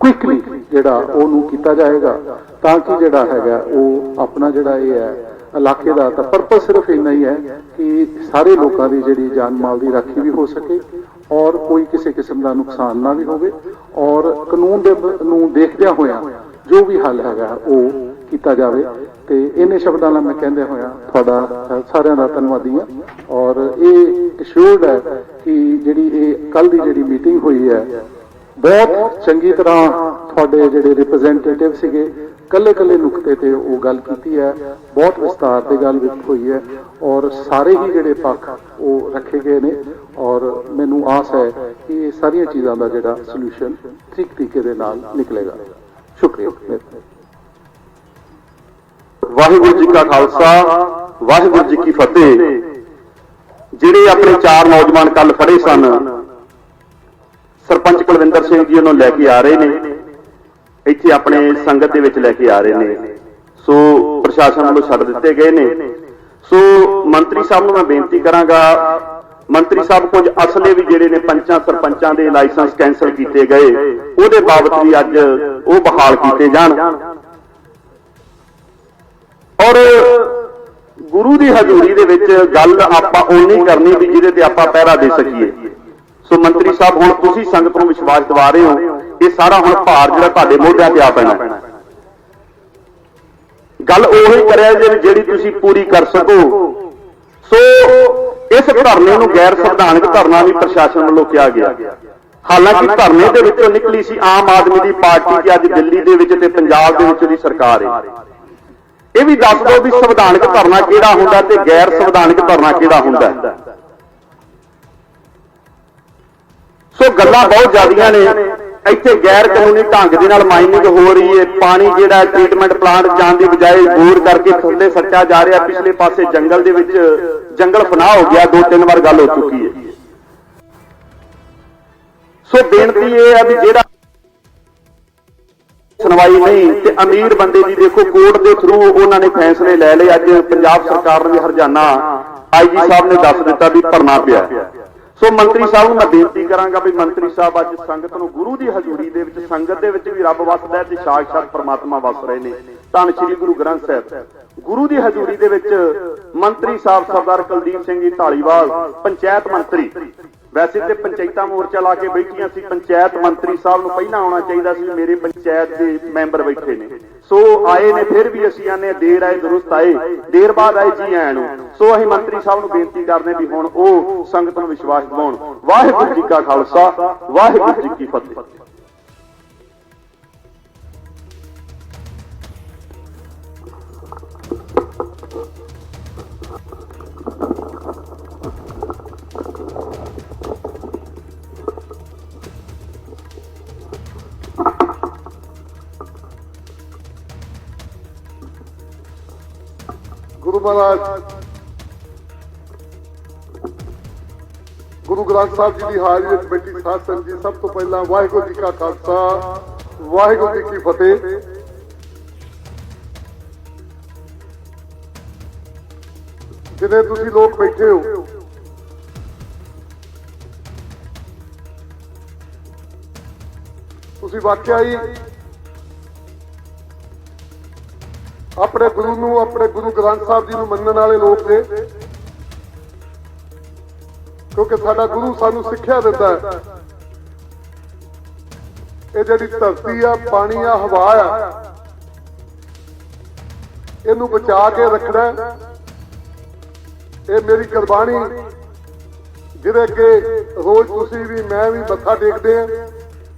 Speaker 4: ਕੁਇਕਲੀ ਜਿਹੜਾ ਉਹਨੂੰ ਕੀਤਾ ਜਾਏਗਾ ਤਾਂ ਕਿ ਜਿਹੜਾ ਹੈਗਾ ਉਹ ਆਪਣਾ ਜਿਹੜਾ ਇਹ ਹੈ ਇਲਾਕੇ ਦਾ ਤਾਂ ਪਰਪਸ ਸਿਰਫ ਇੰਨਾ ਹੀ ਹੈ ਕਿ ਸਾਰੇ ਲੋਕਾਂ ਦੀ ਜਿਹੜੀ ਜਾਨ ਮਾਲ ਦੀ ਰਾਖੀ ਵੀ ਹੋ ਸਕੇ ਔਰ ਕੋਈ ਕਿਸੇ ਕਿਸਮ ਦਾ ਨੁਕਸਾਨ ਨਾ ਵੀ ਹੋਵੇ ਔਰ ਕਾਨੂੰਨ ਦੇ ਨੂੰ ਦੇਖਦਿਆਂ ਹੋਇਆਂ ਜੋ ਵੀ ਹੱਲ ਹੈਗਾ ਉਹ ਕੀਤਾ ਜਾਵੇ। ਤੇ ਇਹਨੇ ਸ਼ਬਦਾਂ ਨਾਲ ਮੈਂ ਕਹਿੰਦੇ ਹੋਇਆ ਤੁਹਾਡਾ ਸਾਰਿਆਂ ਦਾ ਧੰਨਵਾਦੀ ਹਾਂ ਔਰ ਇਹ ਅਸ਼ੋਰਡ ਹੈ ਕਿ ਜਿਹੜੀ ਇਹ ਕੱਲ ਦੀ ਜਿਹੜੀ ਮੀਟਿੰਗ ਹੋਈ ਹੈ ਬਹੁਤ ਚੰਗੀ ਤਰ੍ਹਾਂ ਤੁਹਾਡੇ ਜਿਹੜੇ ਰਿਪਰੈਜ਼ੈਂਟੇਟਿਵ ਸੀਗੇ ਕੱਲੇ ਨੁਕਤੇ ਤੇ ਉਹ ਗੱਲ ਕੀਤੀ ਹੈ, ਬਹੁਤ ਵਿਸਤਾਰ ਤੇ ਗੱਲ ਹੋਈ ਹੈ ਔਰ ਸਾਰੇ ਹੀ ਜਿਹੜੇ ਪੱਖ ਉਹ ਰੱਖੇ ਗਏ ਨੇ ਔਰ ਮੈਨੂੰ ਆਸ ਹੈ ਕਿ ਇਹ ਸਾਰੀਆਂ ਚੀਜ਼ਾਂ ਦਾ ਜਿਹੜਾ ਸੋਲੂਸ਼ਨ ਠੀਕ ਤਰੀਕੇ ਦੇ ਨਾਲ ਨਿਕਲੇਗਾ। ਸ਼ੁਕਰੀਆ।
Speaker 5: ਵਾਹਿਗੁਰੂ ਜੀ ਕਾ ਖਾਲਸਾ, ਵਾਹਿਗੁਰੂ ਜੀ ਕੀ ਫਤਿਹ। ਜਿਹੜੇ ਆਪਣੇ 4 ਨੌਜਵਾਨ ਕੱਲ ਫੜੇ ਸਨ, ਸਰਪੰਚ ਕੁਲਵਿੰਦਰ ਸਿੰਘ ਜੀ ਉਹਨੂੰ ਲੈ ਕੇ ਆ ਰਹੇ ਨੇ, ਇੱਥੇ ਆਪਣੇ ਸੰਗਤ ਦੇ ਵਿੱਚ ਲੈ ਕੇ ਆ ਰਹੇ ਨੇ। ਸੋ ਪ੍ਰਸ਼ਾਸਨ ਵੱਲੋਂ ਛੱਡ ਦਿੱਤੇ ਗਏ ਨੇ। ਸੋ ਮੰਤਰੀ ਸਾਹਿਬ ਨੂੰ ਮੈਂ ਬੇਨਤੀ ਕਰਾਂਗਾ, ਮੰਤਰੀ ਸਾਹਿਬ ਕੁਝ ਅਸਲੇ ਵੀ ਜਿਹੜੇ ਨੇ ਪੰਚਾਂ ਸਰਪੰਚਾਂ ਦੇ ਲਾਇਸੈਂਸ ਕੈਂਸਲ ਕੀਤੇ ਗਏ ਉਹਦੇ ਬਾਬਤ ਵੀ ਅੱਜ ਉਹ ਬਹਾਲ ਕੀਤੇ ਜਾਣ ਔਰ ਗੁਰੂ ਦੀ ਹਜ਼ੂਰੀ ਦੇ ਵਿੱਚ ਗੱਲ ਆਪਾਂ ਉਨੀ ਕਰਨੀ ਵੀ ਜਿਹਦੇ ਤੇ ਆਪਾਂ ਪਹਿਰਾ ਦੇ ਸਕੀਏ। ਸੋ ਮੰਤਰੀ ਸਾਹਿਬ ਹੁਣ ਤੁਸੀਂ ਸੰਗਤ ਨੂੰ ਵਿਸ਼ਵਾਸ ਦਿਵਾ ਰਹੇ ਹੋ, ਇਹ ਸਾਰਾ ਹੁਣ ਭਾਰ ਜਿਹੜਾ ਤੁਹਾਡੇ ਮੋਢਿਆਂ ਤੇ ਆ ਪੈਣਾ। ਗੱਲ ਉਹੀ ਕਰਿਆ ਜਿਹੜੀ ਤੁਸੀਂ ਪੂਰੀ ਕਰ ਸਕੋ। ਸੋ ਇਸ ਧਰਨੇ ਨੂੰ ਗੈਰ ਸੰਵਿਧਾਨਕ ਧਰਨਾ ਵੀ ਪ੍ਰਸ਼ਾਸਨ ਵੱਲੋਂ ਕਿਹਾ ਗਿਆ। ਹਾਲਾਂਕਿ ਧਰਨੇ ਦੇ ਵਿੱਚੋਂ ਨਿਕਲੀ ਸੀ ਆਮ ਆਦਮੀ ਦੀ ਪਾਰਟੀ ਕਿ ਅੱਜ ਦਿੱਲੀ ਦੇ ਵਿੱਚ ਤੇ ਪੰਜਾਬ ਦੇ ਵਿੱਚ ਦੀ ਸਰਕਾਰ ਹੈ। ਇਹ ਵੀ ਦੱਸ ਦਿਓ ਵੀ ਸੰਵਿਧਾਨਕ ਧਰਨਾ ਕਿਹੜਾ ਹੁੰਦਾ ਤੇ ਗੈਰ ਸੰਵਿਧਾਨਕ ਧਰਨਾ ਕਿਹੜਾ ਹੁੰਦਾ। ਸੋ ਗੱਲਾਂ ਬਹੁਤ ਜ਼ਿਆਦੀਆਂ ਨੇ। ਇੱਥੇ ਗੈਰ ਕਾਨੂੰਨੀ ਢੰਗ ਦੇ ਨਾਲ ਮਾਈਨਿੰਗ ਹੋ ਰਹੀ ਹੈ, ਪਾਣੀ ਜਿਹੜਾ ਟ੍ਰੀਟਮੈਂਟ ਪਲਾਂਟ ਜਾਣ ਦੀ ਬਜਾਏ ਬੋਰ ਕਰਕੇ ਥੱਲੇ ਸੱਟਿਆ ਜਾ ਰਿਹਾ। ਪਿਛਲੇ ਪਾਸੇ ਜੰਗਲ ਦੇ ਵਿੱਚ ਜੰਗਲ ਫਨਾਹ ਹੋ ਗਿਆ, 2-3 ਵਾਰ ਗੱਲ ਹੋ ਚੁੱਕੀ ਹੈ। ਸੋ ਬੇਨਤੀ ਇਹ ਹੈ ਵੀ ਜਿਹੜਾ ਸੁਣਵਾਈ ਨਹੀਂ ਤੇ ਅਮੀਰ ਬੰਦੇ ਦੀ ਦੇਖੋ ਕੋਰਟ ਦੇ ਥਰੂ ਉਹਨਾਂ ਨੇ ਫੈਸਲੇ ਲੈ ਲਏ। ਅੱਜ ਪੰਜਾਬ ਸਰਕਾਰ ਨੇ ਵੀ ਹਰਜਾਨਾ ਆਈਜੀ ਸਾਹਿਬ ਨੇ ਦੱਸ ਦਿੱਤਾ ਵੀ ਭਰਨਾ ਪਿਆ। ਸੋ ਮੰਤਰੀ ਸਾਹਿਬ ਨੂੰ ਮੈਂ ਬੇਨਤੀ ਕਰਾਂਗਾ ਵੀ ਮੰਤਰੀ ਸਾਹਿਬ ਅੱਜ ਸੰਗਤ ਨੂੰ ਗੁਰੂ ਦੀ ਹਜ਼ੂਰੀ ਦੇ ਵਿੱਚ, ਸੰਗਤ ਦੇ ਵਿੱਚ ਵੀ ਰੱਬ ਵਸਦਾ ਤੇ ਸਾਖਸ਼ਾਤ ਪਰਮਾਤਮਾ ਵਸ ਰਹੇ ਨੇ। ਧੰਨ ਸ਼੍ਰੀ ਗੁਰੂ ਗ੍ਰੰਥ ਸਾਹਿਬ ਗੁਰੂ ਦੀ ਹਜ਼ੂਰੀ ਦੇ ਵਿੱਚ ਮੰਤਰੀ ਸਾਹਿਬ ਸਰਦਾਰ ਕੁਲਦੀਪ ਸਿੰਘ ਜੀ ਢਾਲੀਵਾਲ ਪੰਚਾਇਤ ਮੰਤਰੀ, ਵੈਸੇ ਤੇ ਪੰਚਾਇਤਾਂ ਮੋਰਚਾ ਲਾ ਕੇ ਬੈਠੀਆਂ ਸੀ, ਪੰਚਾਇਤ ਮੰਤਰੀ ਸਾਹਿਬ ਨੂੰ ਪਹਿਲਾਂ ਆਉਣਾ ਚਾਹੀਦਾ ਸੀ। ਮੇਰੇ ਪੰਚਾਇਤ ਦੇ ਮੈਂਬਰ ਬੈਠੇ ਨੇ, ਸੋ ਆਏ ਨੇ, ਫਿਰ ਵੀ ਅਸੀਂ ਆਨੇ ਦੇਰ ਆਏ ਦੁਰਸਤ ਆਏ, ਦੇਰ ਬਾਅਦ ਆਏ ਜੀ ਆਇਆਂ ਨੂੰ। ਸੋ ਅਸੀਂ ਮੰਤਰੀ ਸਾਹਿਬ ਨੂੰ ਬੇਨਤੀ ਕਰਦੇ ਵੀ ਹੁਣ ਉਹ ਸੰਗਤ ਨੂੰ ਵਿਸ਼ਵਾਸ ਦਿਵਾਉਣ। ਵਾਹਿਗੁਰੂ ਜੀ ਕਾ ਖਾਲਸਾ, ਵਾਹਿਗੁਰੂ ਜੀ ਕੀ ਫਤਿਹ।
Speaker 4: ਗੁਰੂ ਮਹਾਰਾਜ ਗੁਰੂ ਗ੍ਰੰਥ ਸਾਹਿਬ ਜੀ ਦੀ ਹਾਜ਼ਰੀ ਵਿੱਚ ਬੈਠੀ ਸਾਧ ਸੰਗਤ ਜੀ, ਸਭ ਤੋਂ ਪਹਿਲਾਂ ਵਾਹਿਗੁਰੂ ਜੀ ਕਾ ਖਾਲਸਾ, ਵਾਹਿਗੁਰੂ ਜੀ ਕੀ ਫਤਿਹ। ਜਿਵੇਂ ਤੁਸੀਂ ਲੋਕ ਬੈਠੇ ਹੋ, ਤੁਸੀਂ ਵਾਕਿਆ ਹੀ ਆਪਣੇ ਗੁਰੂ ਨੂੰ, ਆਪਣੇ ਗੁਰੂ ਗ੍ਰੰਥ ਸਾਹਿਬ ਜੀ ਨੂੰ ਮੰਨਣ ਵਾਲੇ ਲੋਕ ਨੇ, ਕਿਉਂਕਿ ਸਾਡਾ ਗੁਰੂ ਸਾਨੂੰ ਸਿੱਖਿਆ ਦਿੰਦਾ ਹੈ ਇਹ ਜਿਹੜੀ ਧਰਤੀ ਆ, ਪਾਣੀ ਆ, ਹਵਾ ਆ, ਇਹਨੂੰ ਬਚਾ ਕੇ ਰੱਖਣਾ। ਇਹ ਮੇਰੀ ਕੁਰਬਾਨੀ ਜਿਹਦੇ ਅੱਗੇ ਰੋਜ਼ ਤੁਸੀਂ ਵੀ ਮੈਂ ਵੀ ਮੱਥਾ ਟੇਕਦੇ ਆ,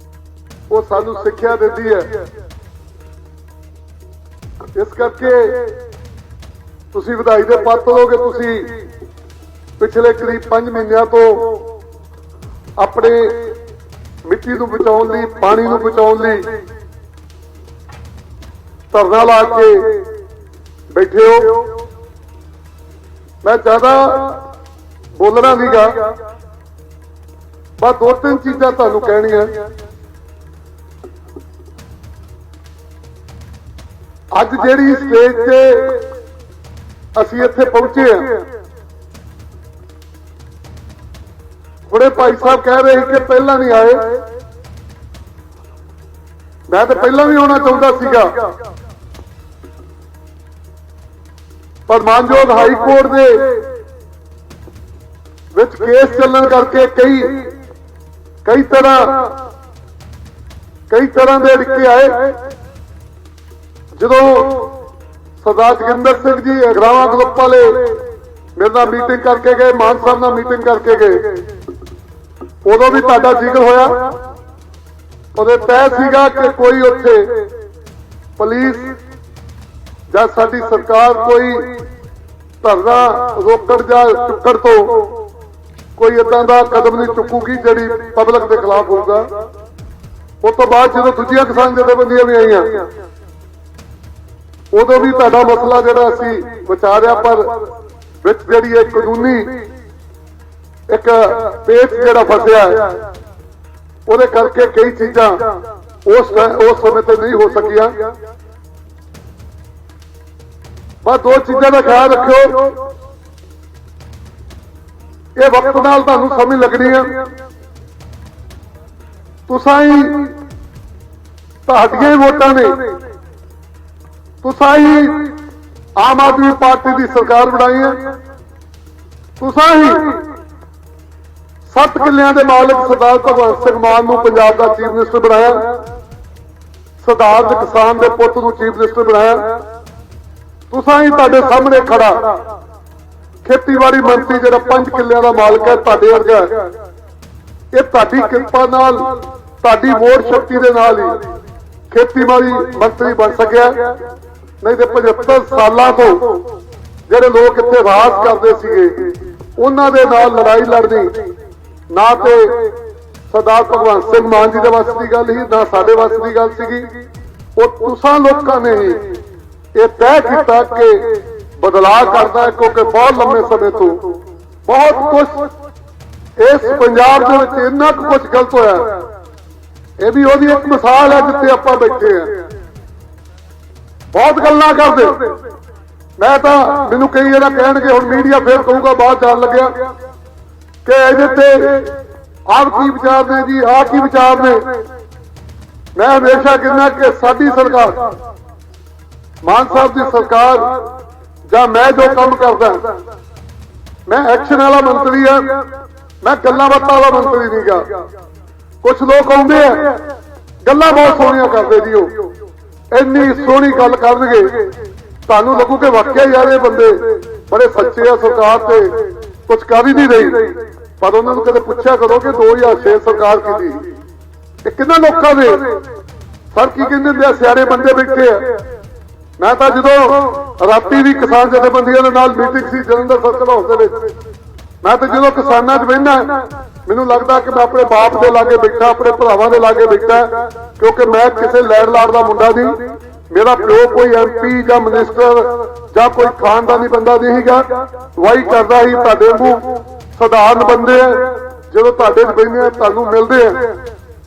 Speaker 4: ਉਹ ਸਾਨੂੰ ਸਿੱਖਿਆ ਦਿੰਦੀ ਹੈ ਇਸ ਕਰਕੇ ਤੁਸੀਂ ਵਧਾਈ ਦੇ ਪਾਤਰ ਹੋਗੇ। ਤੁਸੀਂ ਪਿਛਲੇ ਕਰੀਬ 5 ਮਹੀਨਿਆਂ ਤੋਂ ਆਪਣੇ ਮਿੱਟੀ ਨੂੰ ਬਚਾਉਣ ਲਈ, ਪਾਣੀ ਨੂੰ ਬਚਾਉਣ ਲਈ ਧਰਨਾ ਲਾ ਕੇ ਬੈਠੇ ਹੋ। ਮੈਂ ਜ਼ਿਆਦਾ ਬੋਲਣਾ ਨਹੀਂਗਾ, ਬਸ 2-3 ਚੀਜ਼ਾਂ ਤੁਹਾਨੂੰ ਕਹਿਣੀਆਂ। ਅੱਜ ਜਿਹੜੀ ਸਟੇਜ ਤੇ ਅਸੀਂ ਇੱਥੇ ਪਹੁੰਚੇ ਹਾਂ, ਬੜੇ ਭਾਈ ਸਾਹਿਬ ਕਹਿ ਰਹੇ ਕਿ ਪਹਿਲਾਂ ਨਹੀਂ ਆਏ। ਮੈਂ ਤਾਂ ਪਹਿਲਾਂ ਵੀ ਆਉਣਾ ਚਾਹੁੰਦਾ ਸੀਗਾ, ਪਰ ਮਾਨਯੋਗ ਹਾਈ ਕੋਰਟ ਦੇ ਵਿੱਚ ਕੇਸ ਚੱਲਣ ਕਰਕੇ ਕਈ ਤਰ੍ਹਾਂ ਦੇ ਅੜਿੱਕੇ ਆਏ। ਜਦੋਂ ਸਰਦਾਰ ਜੋਗਿੰਦਰ ਸਿੰਘ ਜੀ ਅਗਰਾਵਾਂ ਗਰੁੱਪ ਵਾਲੇ ਮੇਰੇ ਨਾਲ ਮੀਟਿੰਗ ਕਰਕੇ ਗਏ, ਮਾਨ ਸਾਹਿਬ ਨਾਲ ਮੀਟਿੰਗ ਕਰਕੇ ਗਏ, ਉਦੋਂ ਵੀ ਤੁਹਾਡਾ ਜ਼ਿਕਰ ਹੋਇਆ। ਉਹਦੇ ਤਹਿ ਸੀਗਾ ਕਿ ਕੋਈ ਉੱਥੇ ਪੁਲਿਸ ਜਾਂ ਸਾਡੀ ਸਰਕਾਰ ਕੋਈ ਧਰਨਾ ਰੋਕਣ ਜਾਂ ਚੁੱਕਣ ਤੋਂ ਕੋਈ ਏਦਾਂ ਦਾ ਕਦਮ ਨਹੀਂ ਚੁੱਕੂਗੀ ਜਿਹੜੀ ਪਬਲਿਕ ਦੇ ਖਿਲਾਫ ਹੋਊਗਾ। ਉਸ ਤੋਂ ਬਾਅਦ ਜਦੋਂ ਦੂਜੀਆਂ ਕਿਸਾਨ ਜਥੇਬੰਦੀਆਂ ਵੀ ਆਈਆਂ, ਉਦੋਂ ਵੀ ਤੁਹਾਡਾ ਮਸਲਾ ਜਿਹੜਾ ਅਸੀਂ ਵਿਚਾਰਿਆ, ਪਰ ਵਿੱਚ ਜਿਹੜੀ ਇਹ ਕਾਨੂੰਨੀ ਇੱਕ ਪੇਚ ਜਿਹੜਾ ਫਸਿਆ ਉਹਦੇ ਕਰਕੇ ਕਈ ਚੀਜ਼ਾਂ ਉਸ ਸਮੇਂ ਤੇ ਨਹੀਂ ਹੋ ਸਕੀਆਂ। ਬਸ 2 ਚੀਜ਼ਾਂ ਦਾ ਖਿਆਲ ਰੱਖਿਓ, ਇਹ ਵਕਤ ਨਾਲ ਤੁਹਾਨੂੰ ਸਮਝ ਲੱਗਣੀ ਹੈ। ਤੁਸੀਂ ਤੁਹਾਡੀਆਂ ਵੋਟਾਂ ਨੇ, ਤੁਸੀਂ ਆਮ ਆਦਮੀ ਪਾਰਟੀ ਦੀ ਸਰਕਾਰ ਬਣਾਈ ਹੈ, ਤੁਸੀਂ 7 ਕਿੱਲਿਆਂ ਦੇ ਮਾਲਕ ਸਰਦਾਰ ਭਗਵੰਤ ਸਿੰਘ ਮਾਨ ਨੂੰ ਪੰਜਾਬ ਦਾ ਚੀਫ ਮਿਨਿਸਟਰ ਬਣਾਇਆ, ਸਰਦਾਰ ਦੇ ਕਿਸਾਨ ਦੇ ਪੁੱਤ ਨੂੰ ਚੀਫ ਮਿਨਿਸਟਰ ਬਣਾਇਆ। ਤੁਸੀਂ ਤੁਹਾਡੇ ਸਾਹਮਣੇ ਖੜਾ ਖੇਤੀਬਾੜੀ ਮੰਤਰੀ ਜਿਹੜਾ 5 ਕਿੱਲਿਆਂ ਦਾ ਮਾਲਕ ਹੈ, ਤੁਹਾਡੇ ਵਰਗਾ, ਇਹ ਤੁਹਾਡੀ ਕਿਰਪਾ ਨਾਲ, ਤੁਹਾਡੀ ਵੋਟ ਸ਼ਕਤੀ ਦੇ ਨਾਲ ਹੀ ਖੇਤੀਬਾੜੀ ਮੰਤਰੀ ਬਣ ਸਕਿਆ। ਨਹੀਂ ਤੇ 75 ਸਾਲਾਂ ਤੋਂ ਜਿਹੜੇ ਲੋਕ ਇੱਥੇ ਰਾਜ ਕਰਦੇ ਸੀਗੇ, ਉਹਨਾਂ ਦੇ ਨਾਲ ਲੜਾਈ ਲੜਨੀ ਨਾ ਤੇ ਸਰਦਾਰ ਭਗਵੰਤ ਸਿੰਘ ਮਾਨ ਜੀ ਦੇ ਵੱਸ ਦੀ ਗੱਲ ਸੀ, ਨਾ ਸਾਡੇ ਵੱਸ ਦੀ ਗੱਲ ਸੀਗੀ। ਉਹ ਤੁਸੀਂ ਲੋਕਾਂ ਨੇ ਹੀ ਇਹ ਤੈਅ ਕੀਤਾ ਕਿ ਬਦਲਾਅ ਕਰਦਾ ਹੈ, ਕਿਉਂਕਿ ਬਹੁਤ ਲੰਮੇ ਸਮੇਂ ਤੋਂ ਬਹੁਤ ਕੁਝ ਇਸ ਪੰਜਾਬ ਦੇ ਵਿੱਚ ਇੰਨਾ ਕੁਝ ਗਲਤ ਹੋਇਆ। ਇਹ ਵੀ ਉਹਦੀ ਇੱਕ ਮਿਸਾਲ ਹੈ ਜਿੱਥੇ ਆਪਾਂ ਬੈਠੇ ਆ। ਬਹੁਤ ਗੱਲਾਂ ਕਰਦੇ, ਮੈਂ ਤਾਂ ਮੈਨੂੰ ਕਈ ਜਿਹੜਾ ਕਹਿਣਗੇ, ਹੁਣ ਮੀਡੀਆ ਫੇਰ ਕਹੂਗਾ ਬਾਅਦ ਜਾਣ ਲੱਗਿਆ ਕਿ ਇਹਦੇ ਤੇ ਆਪ ਕੀ ਵਿਚਾਰ ਨੇ ਜੀ, ਆਹ ਕੀ ਵਿਚਾਰ ਨੇ। ਮੈਂ ਹਮੇਸ਼ਾ ਕਹਿੰਦਾ ਕਿ ਸਾਡੀ ਸਰਕਾਰ, ਮਾਨ ਸਾਹਿਬ ਦੀ ਸਰਕਾਰ, ਜਾਂ ਮੈਂ ਜੋ ਕੰਮ ਕਰਦਾ, ਮੈਂ ਐਕਸ਼ਨ ਵਾਲਾ ਮੰਤਰੀ ਆ, ਮੈਂ ਗੱਲਾਂ ਬਾਤਾਂ ਵਾਲਾ ਮੰਤਰੀ ਨਹੀਂਗਾ। ਕੁਝ ਲੋਕ ਆਉਂਦੇ ਆ, ਗੱਲਾਂ ਬਹੁਤ ਸੋਹਣੀਆਂ ਕਰਦੇ ਜੀ, ਉਹ ਇੰਨੀ ਸੋਹਣੀ ਗੱਲ ਕਰਨਗੇ, ਤੁਹਾਨੂੰ ਲੱਗੂ ਕਿ ਵਾਕਿਆ ਯਾਰ ਇਹ ਬੰਦੇ ਬੜੇ ਸੱਚੇ ਆ, ਸਰਕਾਰ ਤੇ ਕੁਝ ਕਰ ਹੀ ਨਹੀਂ ਰਹੀ। ਪਰ ਉਹਨਾਂ ਨੂੰ ਕਦੇ ਪੁੱਛਿਆ ਕਰੋ ਕਿ 2006 ਸਰਕਾਰ ਕੀਤੀ, ਇਹ ਕਿੰਨਾ ਲੋਕਾਂ ਦੇ ਸਰ ਕੀ ਕਹਿੰਦੇ ਹੁੰਦੇ ਆ, ਸਿਆਣੇ ਬੰਦੇ ਬੈਠੇ ਆ। ਮੈਂ ਤਾਂ ਜਦੋਂ ਰਾਤੀ ਵੀ ਕਿਸਾਨ ਜਥੇਬੰਦੀਆਂ ਦੇ ਨਾਲ ਮੀਟਿੰਗ ਸੀ ਜਲੰਧਰ ਸਰਕਲ ਹਾਊਸ ਦੇ ਵਿੱਚ, ਮੈਂ ਤਾਂ ਜਦੋਂ ਕਿਸਾਨਾਂ 'ਚ ਬਹਿਨਾ, ਮੈਨੂੰ ਲੱਗਦਾ ਕਿ ਮੈਂ ਆਪਣੇ ਬਾਪ ਦੇ ਲਾਗੇ ਬੈਠਾ, ਆਪਣੇ ਭਰਾਵਾਂ ਦੇ ਲਾਗੇ ਬੈਠਾ, ਕਿਉਂਕਿ ਮੈਂ ਕਿਸੇ ਲੈੜ ਲਾੜ ਦਾ ਮੁੰਡਾ ਨਹੀਂ। ਮੇਰਾ ਪਿਓ ਕੋਈ MP ਜਾਂ ਮਿਨਿਸਟਰ ਜਾਂ ਕੋਈ ਖਾਨਦਾਨੀ ਬੰਦਾ ਨਹੀਂ ਸੀਗਾ, ਵਾਹੀ ਕਰਦਾ ਸੀ। ਤੁਹਾਡੇ ਵਾਂਗੂ ਸਧਾਰਨ ਬੰਦੇ ਆ, ਜਦੋਂ ਤੁਹਾਡੇ 'ਚ ਬਹਿੰਦੇ ਆ, ਤੁਹਾਨੂੰ ਮਿਲਦੇ ਆ,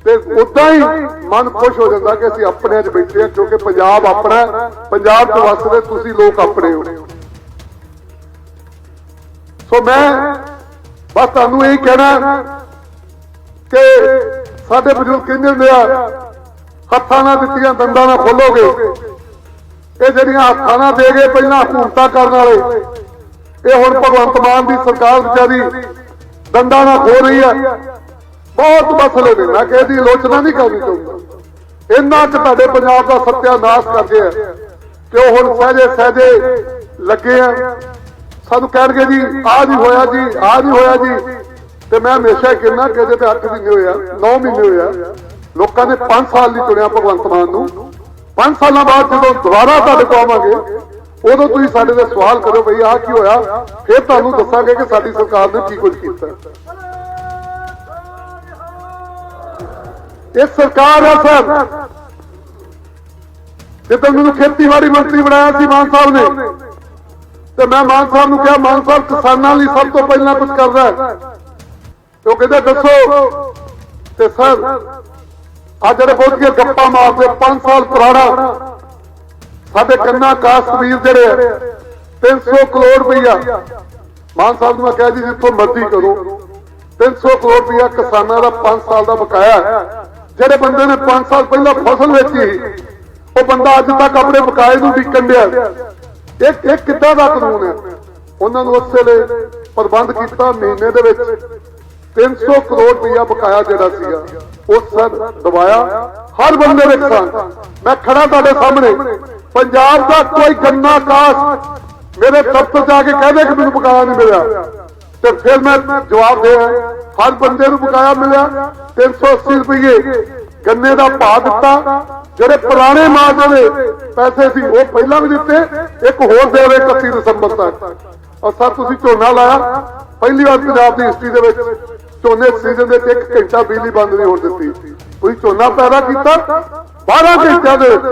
Speaker 4: ਤੇ ਉਦਾਂ ਹੀ ਮਨ ਖੁਸ਼ ਹੋ ਜਾਂਦਾ ਕਿ ਅਸੀਂ ਆਪਣਿਆਂ 'ਚ ਬੈਠੇ ਆ, ਕਿਉਂਕਿ ਪੰਜਾਬ ਆਪਣਾ, ਪੰਜਾਬ 'ਚ ਵਸਦੇ ਤੁਸੀਂ ਲੋਕ ਆਪਣੇ ਹੋ। ਸੋ ਮੈਂ ਬਸ ਤੁਹਾਨੂੰ ਇਹ ਕਹਿਣਾ ਕਿ ਸਾਡੇ ਬਜ਼ੁਰਗ ਕਹਿੰਦੇ ਹੁੰਦੇ ਆ, ਹੱਥਾਂ ਨਾਲ ਦਿੱਤੀਆਂ ਦੰਦਾਂ ਨਾਲ ਖੋਲੋਗੇ। ਇਹ ਜਿਹੜੀਆਂ ਹੱਥਾਂ ਨਾਲ ਦੇ ਗਏ ਪਹਿਲਾਂ ਹਕੂਮਤਾਂ ਕਰਨ ਵਾਲੇ, ਇਹ ਹੁਣ ਭਗਵੰਤ ਮਾਨ ਦੀ ਸਰਕਾਰ ਵਿਚਾਰੀ ਦੰਦਾਂ ਨਾਲ ਖੋ ਰਹੀ ਹੈ। ਬਹੁਤ ਮਸਲੇ ਨੇ, ਮੈਂ ਕਿਸੇ ਦੀ ਆਲੋਚਨਾ ਨਹੀਂ ਕਰਨੀ ਚਾਹੁੰਦਾ। ਇੰਨਾ ਕਿ ਤੁਹਾਡੇ ਪੰਜਾਬ ਦਾ ਸੱਤਿਆਨਾਸ਼ ਕਰਦੇ ਆ ਕਿ ਉਹ ਹੁਣ ਸਹਿਜੇ ਲੱਗੇ ਆ, ਸਾਨੂੰ ਕਹਿਣਗੇ ਜੀ ਆਹ ਨਹੀਂ ਹੋਇਆ ਜੀ, ਆਹ ਨਹੀਂ ਹੋਇਆ ਜੀ। ਤੇ ਮੈਂ ਹਮੇਸ਼ਾ ਕਹਿੰਦਾ ਕਿ ਇਹਦੇ ਤੇ 8 ਮਹੀਨੇ ਹੋਇਆ, 9 ਮਹੀਨੇ ਹੋਇਆ, ਲੋਕਾਂ ਨੇ 5 ਸਾਲ ਨਹੀਂ ਚੁਣਿਆ ਭਗਵੰਤ ਮਾਨ ਨੂੰ। 5 ਸਾਲਾਂ ਬਾਅਦ ਜਦੋਂ ਦੁਬਾਰਾ ਤੁਹਾਡੇ ਕੋਲ ਆਵਾਂਗੇ ਉਦੋਂ ਤੁਸੀਂ ਸਾਡੇ ਦੇ ਸਵਾਲ ਕਰੋ ਬਈ ਆਹ ਕੀ ਹੋਇਆ, ਫਿਰ ਤੁਹਾਨੂੰ ਦੱਸਾਂਗੇ ਕਿ ਸਾਡੀ ਸਰਕਾਰ ਨੇ ਕੀ ਕੁਝ ਕੀਤਾ। ਇਹ ਸਰਕਾਰ ਹੈ ਸਰ। ਜਦੋਂ ਮੈਨੂੰ ਖੇਤੀਬਾੜੀ ਮੰਤਰੀ ਬਣਾਇਆ ਸੀ ਮਾਨ ਸਾਹਿਬ ਨੇ, ਤੇ ਮੈਂ ਮਾਨ ਸਾਹਿਬ ਨੂੰ ਕਿਹਾ ਮਾਨ ਸਾਹਿਬ ਕਿਸਾਨਾਂ ਲਈ ਸਭ ਤੋਂ ਪਹਿਲਾਂ ਕੁਝ ਕਰਦਾ ਹੈ, ਤੇ ਉਹ ਕਹਿੰਦੇ ਦੱਸੋ। ਤੇ ਸਰ ਅੱਜ ਜਿਹੜੇ ਬਹੁਤੀਆਂ ਗੱਪਾਂ ਮਾਰਦੇ 5 ਸਾਲ ਪੁਰਾਣਾ ਸਾਡੇ ਕੰਨਾ ਕਾਸ਼ਮੀਰ ਜਿਹੜੇ 300 ਕਰੋੜ ਰੁਪਈਆ ਮਾਨ ਸਾਹਿਬ ਨੂੰ ਮੈਂ ਕਿਹਾ ਜੀ ਜਿੱਥੋਂ ਮਰਜ਼ੀ ਕਰੋ 300 ਕਰੋੜ ਰੁਪਈਆ ਕਿਸਾਨਾਂ ਦਾ 5 ਸਾਲ ਦਾ ਬਕਾਇਆ ਹੈ। ਜਿਹੜੇ ਬੰਦੇ ਨੇ 5 ਸਾਲ ਪਹਿਲਾਂ ਫਸਲ ਵੇਚੀ ਉਹ ਬੰਦਾ ਅੱਜ ਤੱਕ ਆਪਣੇ ਬਕਾਏ ਨੂੰ ਵਿਕਣ ਡਿਆ। ਇਹ ਕਿੱਦਾਂ ਦਾ ਕਾਨੂੰਨ ਹੈ? ਉਹਨਾਂ ਨੂੰ ਉਸ ਵੇਲੇ ਪ੍ਰਬੰਧ ਕੀਤਾ ਮਹੀਨੇ ਦੇ ਵਿੱਚ 300 ਕਰੋੜ ਰੁਪਈਆ ਬਕਾਇਆ ਜਿਹੜਾ ਸੀਗਾ ਉਹ ਸਰ ਦਬਾਇਆ ਹਰ ਬੰਦੇ ਦੇ ਕਿਸਾਨ। ਮੈਂ ਖੜਾ ਤੁਹਾਡੇ ਸਾਹਮਣੇ, ਪੰਜਾਬ ਦਾ ਕੋਈ ਗੰਨਾ ਕਾਸ਼ ਮੇਰੇ ਦਫ਼ਤਰ ਜਾ ਕੇ ਕਹਦੇ ਕਿ ਮੈਨੂੰ ਬਕਾਇਆ ਨਹੀਂ ਮਿਲਿਆ, ਤੇ ਫਿਰ ਮੈਂ ਜਵਾਬ ਦੇ ਹਰ ਬੰਦੇ ਨੂੰ ਬਕਾਇਆ ਮਿਲਿਆ। 380 ਰੁਪਏ ਗੰਨੇ ਦਾ ਭਾਅ ਦਿੱਤਾ। ਜਿਹੜੇ ਪੁਰਾਣੇ ਮਾਜੇ ਦੇ ਪੈਸੇ ਸੀ ਉਹ ਪਹਿਲਾਂ ਵੀ ਦਿੱਤੇ, ਇੱਕ ਹੋਰ ਦੇਵੇ 31 ਦਸੰਬਰ ਤੱਕ। ਔਰ ਸਰ ਤੁਸੀਂ ਝੋਨਾ ਲਾਇਆ, ਪਹਿਲੀ ਵਾਰ ਪੰਜਾਬ ਦੀ ਹਿਸਟਰੀ ਦੇ ਵਿੱਚ ਝੋਨੇ ਸੀਜ਼ਨ ਦੇ 1 ਘੰਟਾ ਬਿਜਲੀ ਬੰਦ ਨਹੀਂ ਹੋਣ ਦਿੱਤੀ। ਕੋਈ ਝੋਨਾ ਪੈਦਾ ਕੀਤਾ 12 ਘੰਟਿਆਂ ਦੇ ਵਿੱਚ।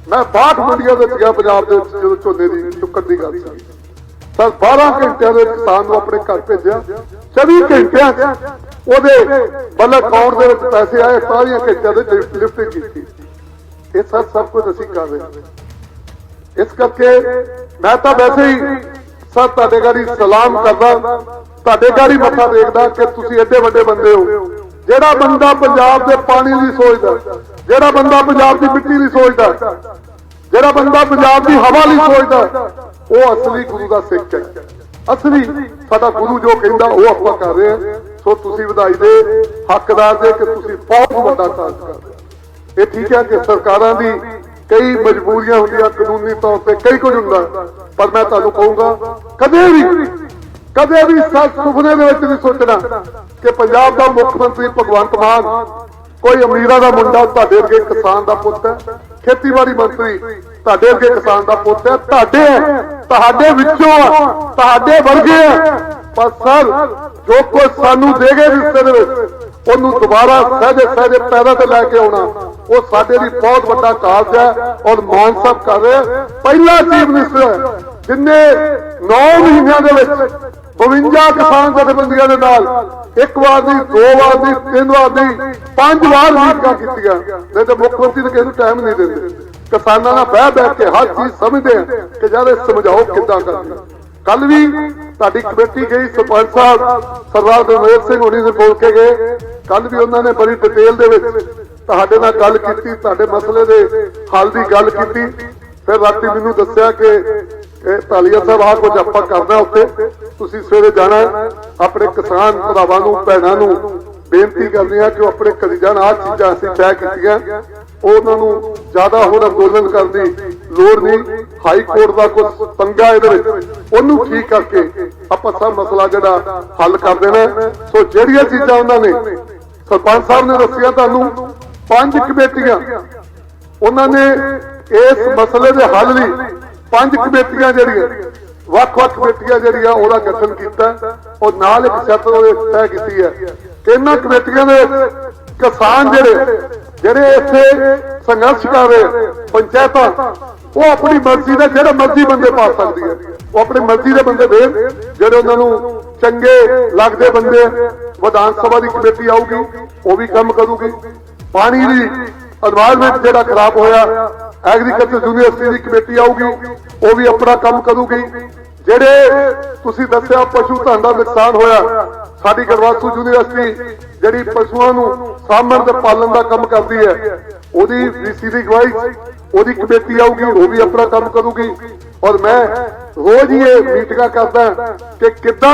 Speaker 4: ਮੈਂ 62 ਮੰਡੀਆਂ ਦੇ ਵਿੱਚ ਗਿਆ ਪੰਜਾਬ ਦੇ ਵਿੱਚ ਜਦੋਂ ਝੋਨੇ ਦੀ ਚੁੱਕਣ ਦੀ ਗੱਲ ਸੀ। ਸਰ 12 ਘੰਟਿਆਂ ਦੇ ਕਿਸਾਨ ਨੂੰ ਆਪਣੇ ਘਰ ਭੇਜਿਆ, 24 ਘੰਟਿਆਂ 'ਚ ਉਹਦੇ ਬਲਕ ਅਕਾਊਂਟ ਦੇ ਵਿੱਚ ਪੈਸੇ ਆਏ, ਸਾਰੀਆਂ ਘੰਟਿਆਂ ਦੇ ਲਿਫਟਿੰਗ ਕੀਤੀ। ਇਹ ਸਭ ਕੁਝ ਅਸੀਂ ਕਰ ਰਹੇ ਹਾਂ। ਇਸ ਕਰਕੇ ਮੈਂ ਤਾਂ ਵੈਸੇ ਹੀ ਸਰ ਤੁਹਾਡੇ ਗਾੜੀ ਸਲਾਮ ਕਰਦਾ, ਤੁਹਾਡੇ ਗਾੜੀ ਮੱਥਾ ਟੇਕਦਾ ਕਿ ਤੁਸੀਂ ਐਡੇ ਵੱਡੇ ਬੰਦੇ ਹੋ। ਜਿਹੜਾ ਬੰਦਾ ਪੰਜਾਬ ਦੇ ਪਾਣੀ ਲਈ ਸੋਚਦਾ, ਜਿਹੜਾ ਬੰਦਾ ਪੰਜਾਬ ਦੀ ਮਿੱਟੀ ਲਈ ਸੋਚਦਾ, ਜਿਹੜਾ ਬੰਦਾ ਪੰਜਾਬ ਦੀ ਹਵਾ ਲਈ ਸੋਚਦਾ, ਉਹ ਅਸਲੀ ਗੁਰੂ ਦਾ ਸਿੱਖ ਹੈ। ਅਸਲੀ ਸਾਡਾ ਗੁਰੂ ਜੋ ਕਹਿੰਦਾ ਉਹ ਆਪਾਂ ਕਰ ਰਹੇ ਹਾਂ। ਸੋ ਤੁਸੀਂ ਵਧਾਈ ਦੇ ਹੱਕਦਾਰ ਦੇ ਕਿ ਤੁਸੀਂ ਬਹੁਤ ਵੱਡਾ ਕਾਰਜ ਕਰ ਰਹੇ ਹੋ। ਇਹ ਠੀਕ ਹੈ ਕਿ ਸਰਕਾਰਾਂ ਦੀ ਕਈ ਮਜਬੂਰੀਆਂ ਹੁੰਦੀਆਂ, ਕਾਨੂੰਨੀ ਤੌਰ ਤੇ ਕਈ ਕੁਝ ਹੁੰਦਾ, ਪਰ ਮੈਂ ਤੁਹਾਨੂੰ ਕਹੂੰਗਾ ਕਦੇ ਵੀ ਸੁਪਨੇ ਦੇ ਵਿੱਚ ਨਹੀਂ ਸੋਚਣਾ ਕਿ ਪੰਜਾਬ ਦਾ ਮੁੱਖ ਮੰਤਰੀ ਭਗਵੰਤ ਮਾਨ ਕੋਈ ਅਮੀਰਾਂ ਦਾ ਮੁੰਡਾ ਤੁਹਾਡੇ ਅੱਗੇ ਕਿਸਾਨ ਦਾ ਪੁੱਤ ਹੈ, ਖੇਤੀਬਾੜੀ ਮੰਤਰੀ ਤੁਹਾਡੇ ਅੱਗੇ ਕਿਸਾਨ ਦਾ ਪੁੱਤ ਹੈ, ਤੁਹਾਡੇ ਵਿੱਚੋਂ ਤੁਹਾਡੇ ਵਰਗੇ ਆ। ਪਰ ਸਰ ਜੋ ਕੁਝ ਸਾਨੂੰ ਦੇ ਗਏ ਰਿਸ਼ਤੇ ਦੇ ਵਿੱਚ ਉਹਨੂੰ ਦੁਬਾਰਾ ਸਹਿਜੇ ਪੈਰਾਂ ਤੇ ਲੈ ਕੇ ਆਉਣਾ ਉਹ ਸਾਡੇ ਲਈ ਬਹੁਤ ਵੱਡਾ ਕਾਰਜ ਹੈ। ਔਰ ਮਾਨ ਸਾਹਿਬ ਕਰ ਰਹੇ ਪਹਿਲਾ ਚੀਫ ਮਿਨਿਸਟਰ ਜਿੰਨੇ 9 ਮਹੀਨਿਆਂ ਦੇ ਵਿੱਚ 52 ਕਿਸਾਨ ਜਥੇਬੰਦੀਆਂ ਦੇ ਨਾਲ 1 ਵਾਰ ਨਹੀਂ, 2 ਵਾਰ ਨਹੀਂ, 3 ਵਾਰ ਨਹੀਂ, 5 ਵਾਰ ਮੀਟਿੰਗਾਂ ਕੀਤੀਆਂ। ਨਹੀਂ ਤੇ ਮੁੱਖ ਮੰਤਰੀ ਨੇ ਕਿਸੇ ਨੂੰ ਟਾਈਮ ਨਹੀਂ ਦਿੰਦੇ। ਕਿਸਾਨਾਂ ਨਾਲ ਬਹਿ ਕੇ ਹਰ ਚੀਜ਼ ਸਮਝਦੇ ਆ ਕਿ ਜਿਹੜੇ ਸਮਝਾਓ ਕਿੱਦਾਂ ਕਰਨਾ। ਕੱਲ ਵੀ ਤੁਹਾਡੀ ਕਮੇਟੀ ਗਈ, ਸਰਪੰਚ ਸਾਹਿਬ ਸਰਦਾਰ ਦਰਮੇਲ ਸਿੰਘ ਹੋਣੀ ਨੇ ਬੋਲ ਕੇ ਗਏ। ਕੱਲ ਵੀ ਉਹਨਾਂ ਨੇ ਬੜੀ ਡਿਟੇਲ ਦੇ ਵਿੱਚ ਤੁਹਾਡੇ ਨਾਲ ਗੱਲ ਕੀਤੀ, ਤੁਹਾਡੇ ਮਸਲੇ ਦੇ ਹੱਲ ਦੀ ਗੱਲ ਕੀਤੀ। ਫਿਰ ਰਾਤੀ ਮੈਨੂੰ ਦੱਸਿਆ ਕਿ ਤਾਲੀਆ ਸਾਹਿਬ ਆਹ ਕੁਝ ਆਪਾਂ ਕਰਨਾ, ਉੱਤੇ ਤੁਸੀਂ ਸਵੇਰੇ ਜਾਣਾ। ਆਪਣੇ ਕਿਸਾਨ ਭਰਾਵਾਂ ਨੂੰ ਭੈਣਾਂ ਨੂੰ ਬੇਨਤੀ ਕਰਨੀ ਹੈ ਕਿ ਉਹ ਆਪਣੇ ਘਰੀ ਜਾਣ। ਆਹ ਚੀਜ਼ਾਂ ਅਸੀਂ ਤੈਅ ਕੀਤੀਆਂ, ਉਹਨਾਂ ਨੂੰ ਜ਼ਿਆਦਾ ਹੋਰ ਅੰਦੋਲਨ ਕਰਨ ਦੀ ਲੋੜ ਨਹੀਂ। ਹਾਈ ਕੋਰਟ ਦਾ ਕੁਝ ਪੰਗਾ ਇਹਦੇ ਵਿੱਚ, ਉਹਨੂੰ ਠੀਕ ਕਰਕੇ ਆਪਾਂ ਸਭ ਮਸਲਾ ਜਿਹੜਾ ਹੱਲ ਕਰ ਦੇਣਾ। ਸੋ ਜਿਹੜੀਆਂ ਚੀਜ਼ਾਂ ਉਹਨਾਂ ਨੇ ਸਰਪੰਚ ਸਾਹਿਬ ਨੇ ਦੱਸੀਆਂ ਤੁਹਾਨੂੰ 5 ਕਮੇਟੀਆਂ, ਉਹਨਾਂ ਨੇ ਇਸ ਮਸਲੇ ਦੇ ਹੱਲ ਲਈ 5 ਕਮੇਟੀਆਂ ਜਿਹੜੀਆਂ ਵੱਖ-ਵੱਖ ਕਮੇਟੀਆਂ ਜਿਹੜੀਆਂ ਉਹਦਾ ਗਠਨ ਕੀਤਾ ਔਰ ਨਾਲ ਇੱਕ ਸ਼ਰਤ ਉਹ ਤੈਅ ਕੀਤੀ ਹੈ ਕਿ ਇਹਨਾਂ ਕਮੇਟੀਆਂ ਦੇ ਕਿਸਾਨ ਜਿਹੜੇ ਇੱਥੇ ਸੰਘਰਸ਼ ਕਰ ਰਹੇ ਪੰਚਾਇਤਾਂ ਉਹ ਆਪਣੀ ਮਰਜ਼ੀ ਦੇ ਜਿਹੜੇ ਮਰਜ਼ੀ ਬੰਦੇ ਪਾ ਸਕਦੀ ਹੈ। ਉਹ ਆਪਣੀ ਮਰਜ਼ੀ ਦੇ ਬੰਦੇ ਦੇਣ ਜਿਹੜੇ ਉਹਨਾਂ ਨੂੰ ਚੰਗੇ ਲੱਗਦੇ ਬੰਦੇ। ਵਿਧਾਨ ਸਭਾ ਦੀ ਕਮੇਟੀ ਆਊਗੀ ਉਹ ਵੀ ਕੰਮ ਕਰੂਗੀ। ਪਾਣੀ ਦੀ এনवायरमेंट ਜਿਹੜਾ ਖਰਾਬ ਹੋਇਆ ਐਗਰੀਕਲਚਰ ਯੂਨੀਵਰਸਿਟੀ ਦੀ ਕਮੇਟੀ ਆਊਗੀ ਉਹ ਵੀ ਆਪਣਾ ਕੰਮ ਕਰੂਗੀ। ਜਿਹੜੇ ਤੁਸੀਂ ਦੱਸਿਆ ਪਸ਼ੂ ਧਨ ਦਾ ਨੁਕਸਾਨ ਹੋਇਆ, ਸਾਡੀ ਗੜਵਾਸੂ ਯੂਨੀਵਰਸਿਟੀ ਜਿਹੜੀ ਪਸ਼ੂਆਂ ਨੂੰ ਸਾਂਭਣ ਤੇ ਪਾਲਣ ਦਾ ਕੰਮ ਕਰਦੀ ਹੈ ਉਹਦੀ ਵੀਸੀ ਦੀ ਗਵਾਹੀ ਉਹਦੀ ਕਮੇਟੀ ਆਊਗੀ ਉਹ ਵੀ ਆਪਣਾ ਕੰਮ ਕਰੂਗੀ। ਔਰ ਮੈਂ ਰੋਜ਼ ਹੀ ਇਹ ਮੀਟਿੰਗਾਂ ਕਰਦਾ ਕਿ ਕਿੱਦਾਂ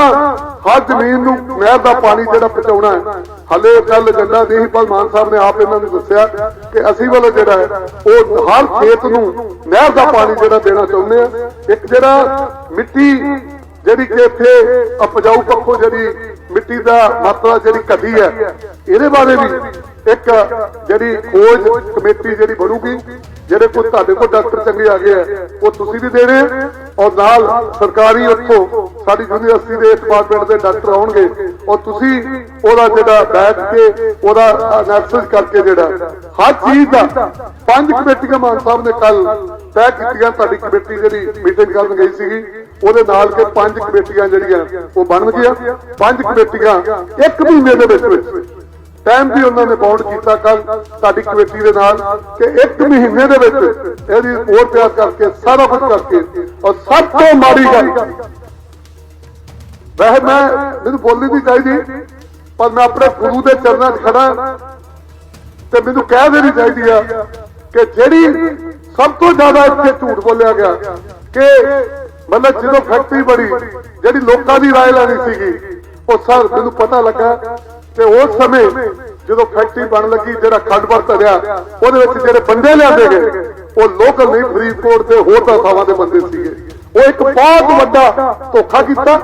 Speaker 4: ਹਰ ਜ਼ਮੀਨ ਨੂੰ ਨਹਿਰ ਦਾ ਪਾਣੀ ਜਿਹੜਾ ਪਹੁੰਚਾਉਣਾ ਹੈ। ਹਲੇ ਕੱਲ ਏਜੰਡਾ ਨਹੀਂ, ਪਰ ਮਾਨ ਸਾਹਿਬ ਨੇ ਆਪ ਇਹਨਾਂ ਨੂੰ ਦੱਸਿਆ ਕਿ ਅਸੀਂ ਵੱਲੋਂ ਜਿਹੜਾ ਹੈ ਉਹ ਹਰ ਖੇਤ ਨੂੰ ਨਹਿਰ ਦਾ ਪਾਣੀ ਜਿਹੜਾ ਦੇਣਾ ਚਾਹੁੰਦੇ ਆ। ਇੱਕ ਜਿਹੜਾ ਮਿੱਟੀ ਜਿਹੜੀ ਕਿ ਇੱਥੇ ਉਪਜਾਊ ਪੱਖੋਂ ਜਿਹੜੀ ਮਿੱਟੀ ਦਾ ਮਾਤਰਾ ਜਿਹੜੀ ਘਟੀ ਹੈ ਇਹਦੇ ਬਾਰੇ ਵੀ ਇੱਕ ਜਿਹੜੀ ਖੋਜ ਕਮੇਟੀ ਜਿਹੜੀ ਬਣੂਗੀ, ਜਿਹੜੇ ਕੋਈ ਤੁਹਾਡੇ ਕੋਲ ਡਾਕਟਰ ਚੰਗੇ ਆ ਗਏ ਆ ਉਹ ਤੁਸੀਂ ਵੀ ਦੇਣੇ ਔਰ ਨਾਲ ਸਰਕਾਰੀ ਉੱਥੋਂ ਸਾਡੀ ਯੂਨੀਵਰਸਿਟੀ ਦੇ ਡਿਪਾਰਟਮੈਂਟ ਦੇ ਡਾਕਟਰ ਆਉਣਗੇ ਔਰ ਤੁਸੀਂ ਉਹਦਾ ਜਿਹੜਾ ਬੈਠ ਕੇ ਉਹਦਾ ਐਨਾਲਿਸਿਸ ਕਰਕੇ ਜਿਹੜਾ ਹਰ ਚੀਜ਼ ਦਾ 5 ਕਮੇਟੀਆਂ ਮਾਨ ਸਾਹਿਬ ਨੇ ਕੱਲ ਤੈਅ ਕੀਤੀਆਂ। ਤੁਹਾਡੀ ਕਮੇਟੀ ਜਿਹੜੀ ਮੀਟਿੰਗ ਕਰਨ ਗਈ ਸੀਗੀ ਉਹਦੇ ਨਾਲ ਕੇ 5 ਕਮੇਟੀਆਂ ਜਿਹੜੀਆਂ ਉਹ ਬਣ ਗਈਆਂ। 5 ਕਮੇਟੀਆਂ 1 ਮਹੀਨੇ ਦੇ ਵਿੱਚ ਟਾਈਮ ਵੀ ਉਹਨਾਂ ਨੇ ਬਾਉਂਡ ਕੀਤਾ ਕੱਲ ਤੁਹਾਡੀ ਕਮੇਟੀ ਦੇ ਨਾਲ ਕਿ 1 ਮਹੀਨੇ ਦੇ ਵਿੱਚ ਇਹਦੀ ਰਿਪੋਰਟ ਤਿਆਰ ਕਰਕੇ ਸਾਰਾ ਕੁਝ ਕਰਕੇ ਔਰ ਸਭ ਤੋਂ ਮਾੜੀ ਗੱਲ ਵੈਸੇ ਮੈਨੂੰ ਬੋਲਣੀ ਨਹੀਂ ਚਾਹੀਦੀ ਪਰ ਮੈਂ ਆਪਣੇ ਗੁਰੂ ਦੇ ਚਰਨਾਂ 'ਚ ਖੜਾ ਤੇ ਮੈਨੂੰ ਕਹਿ ਦੇਣੀ ਚਾਹੀਦੀ ਆ ਕਿ ਜਿਹੜੀ ਸਭ ਤੋਂ ਜ਼ਿਆਦਾ ਇੱਥੇ ਝੂਠ ਬੋਲਿਆ ਗਿਆ ਕਿ ਮਤਲਬ ਜਦੋਂ ਫੈਕਟਰੀ ਬਣੀ ਜਿਹੜੀ ਲੋਕਾਂ ਦੀ ਰਾਏ ਲੈਣੀ ਸੀਗੀ ਉਹ ਸਰ ਮੈਨੂੰ ਪਤਾ ਲੱਗਾ ਕਿ ਉਸ ਸਮੇਂ ਜਦੋਂ ਫੈਕਟਰੀ ਬਣ ਲੱਗੀ ਜਿਹੜਾ ਖੰਡ ਵਰ ਧਰਿਆ ਉਹਦੇ ਵਿੱਚ ਜਿਹੜੇ ਬੰਦੇ ਲਿਆਂਦੇ ਗਏ ਉਹ ਲੋਕਲ ਨਹੀਂ ਫਰੀਦਕੋਟ ਦੇ ਹੋਰ ਥਾਵਾਂ ਦੇ ਬੰਦੇ ਸੀਗੇ। ਉਹ ਇੱਕ ਬਹੁਤ ਵੱਡਾ ਧੋਖਾ ਕੀਤਾ।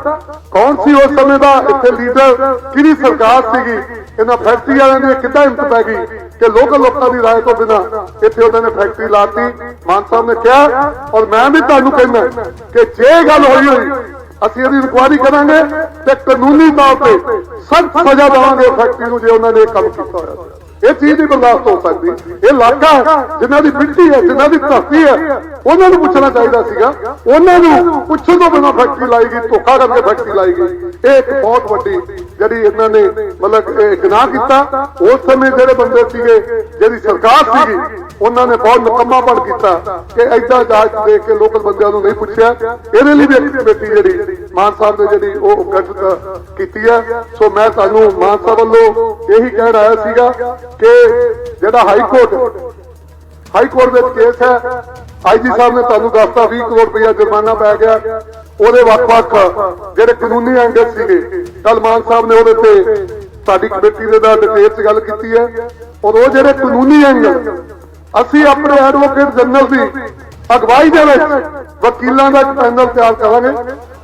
Speaker 4: ਕੌਣ ਸੀ ਉਸ ਸਮੇਂ ਦਾ ਇੱਥੇ ਲੀਡਰ, ਕਿਹੜੀ ਸਰਕਾਰ ਸੀਗੀ, ਇਹਨਾਂ ਫੈਕਟਰੀ ਵਾਲਿਆਂ ਦੀ ਕਿੱਦਾਂ ਹਿੰਮਤ ਪੈ ਗਈ ਕਿ ਲੋਕਾਂ ਦੀ ਰਾਏ ਤੋਂ ਬਿਨਾਂ ਇੱਥੇ ਉਹਨਾਂ ਨੇ ਫੈਕਟਰੀ ਲਾਤੀ। ਮਾਨ ਸਾਹਿਬ ਨੇ ਕਿਹਾ ਔਰ ਮੈਂ ਵੀ ਤੁਹਾਨੂੰ ਕਹਿੰਦਾ ਕਿ ਜੇ ਗੱਲ ਹੋਈ ਅਸੀਂ ਇਹਦੀ ਇਨਕੁਆਇਰੀ ਕਰਾਂਗੇ ਤੇ ਕਾਨੂੰਨੀ ਤੌਰ ਤੇ ਸਖਤ ਸਜ਼ਾ ਦੇਵਾਂਗੇ ਫੈਕਟਰੀ ਨੂੰ ਜੇ ਉਹਨਾਂ ਨੇ ਇਹ ਕੰਮ ਕੀਤਾ ਹੋਇਆ। ਇਹ ਚੀਜ਼ ਨਹੀਂ ਬਰਦਾਸ਼ਤ ਹੋ ਸਕਦੀ। ਇਹ ਇਲਾਕਾ ਜਿਨ੍ਹਾਂ ਦੀ ਮਿੱਟੀ ਹੈ, ਜਿਨ੍ਹਾਂ ਦੀ ਧਰਤੀ ਹੈ, ਉਹਨਾਂ ਨੂੰ ਪੁੱਛਣਾ ਚਾਹੀਦਾ ਸੀਗਾ। ਉਹਨਾਂ ਨੂੰ ਪੁੱਛਣ ਤੋਂ ਬਿਨਾਂ ਫੈਕਟਰੀ ਲਾਈ ਗਈ, ਧੋਖਾ ਕਰਕੇ ਫੈਕਟਰੀ ਲਾਈ ਗਈ। ਇਹ ਇੱਕ ਬਹੁਤ ਵੱਡੀ ਜਿਹੜੀ ਇਹਨਾਂ ਨੇ ਮਤਲਬ ਗੁਨਾਹ ਕੀਤਾ। ਉਸ ਸਮੇਂ ਜਿਹੜੇ ਬੰਦੇ ਸੀਗੇ, ਜਿਹੜੀ ਸਰਕਾਰ ਸੀਗੀ, ਉਹਨਾਂ ਨੇ ਬਹੁਤ ਨਿਕੰਮਾਪਣ ਕੀਤਾ ਕਿ ਏਦਾਂ ਜਾਂਚ ਦੇਖ ਕੇ ਲੋਕਲ ਬੰਦਿਆਂ ਨੂੰ ਨਹੀਂ ਪੁੱਛਿਆ। ਇਹਦੇ ਲਈ ਵੀ ਇੱਕ ਕਮੇਟੀ ਜਿਹੜੀ ਮਾਨ ਸਾਹਿਬ ਨੇ ਜਿਹੜੀ ਉਹ ਗਠਿਤ ਕੀਤੀ ਹੈ। ਸੋ ਮੈਂ ਤੁਹਾਨੂੰ ਮਾਨ ਸਾਹਿਬ ਵੱਲੋਂ ਇਹੀ ਕਹਿਣ ਆਇਆ ਸੀਗਾ ਕਿ ਜਿਹੜਾ ਹਾਈ ਕੋਰਟ ਵਿੱਚ ਕੇਸ ਹੈ, ਆਈਜੀ ਸਾਹਿਬ ਨੇ ਤੁਹਾਨੂੰ ਦੱਸਤਾ 20 ਕਰੋੜ ਰੁਪਇਆ ਜੁਰਮਾਨਾ ਪੈ ਗਿਆ। ਉਹਦੇ ਵੱਖ-ਵੱਖ ਜਿਹੜੇ ਕਾਨੂੰਨੀ ਐਂਗਲ ਸੀਗੇ, ਕੱਲ ਮਾਨ ਸਾਹਿਬ ਨੇ ਉਹਦੇ ਤੇ ਸਾਡੀ ਕਮੇਟੀ ਦੇ ਨਾਲ ਡਿਟੇਲ 'ਚ ਗੱਲ ਕੀਤੀ ਹੈ ਔਰ ਉਹ ਜਿਹੜੇ ਕਾਨੂੰਨੀ ਐਂਗਲ ਅਸੀਂ ਆਪਣੇ ਐਡਵੋਕੇਟ ਜਨਰਲ ਦੀ ਅਗਵਾਈ ਦੇ ਵਿੱਚ ਵਕੀਲਾਂ ਦਾ ਇੱਕ ਪੈਨਲ ਤਿਆਰ ਕਰਾਂਗੇ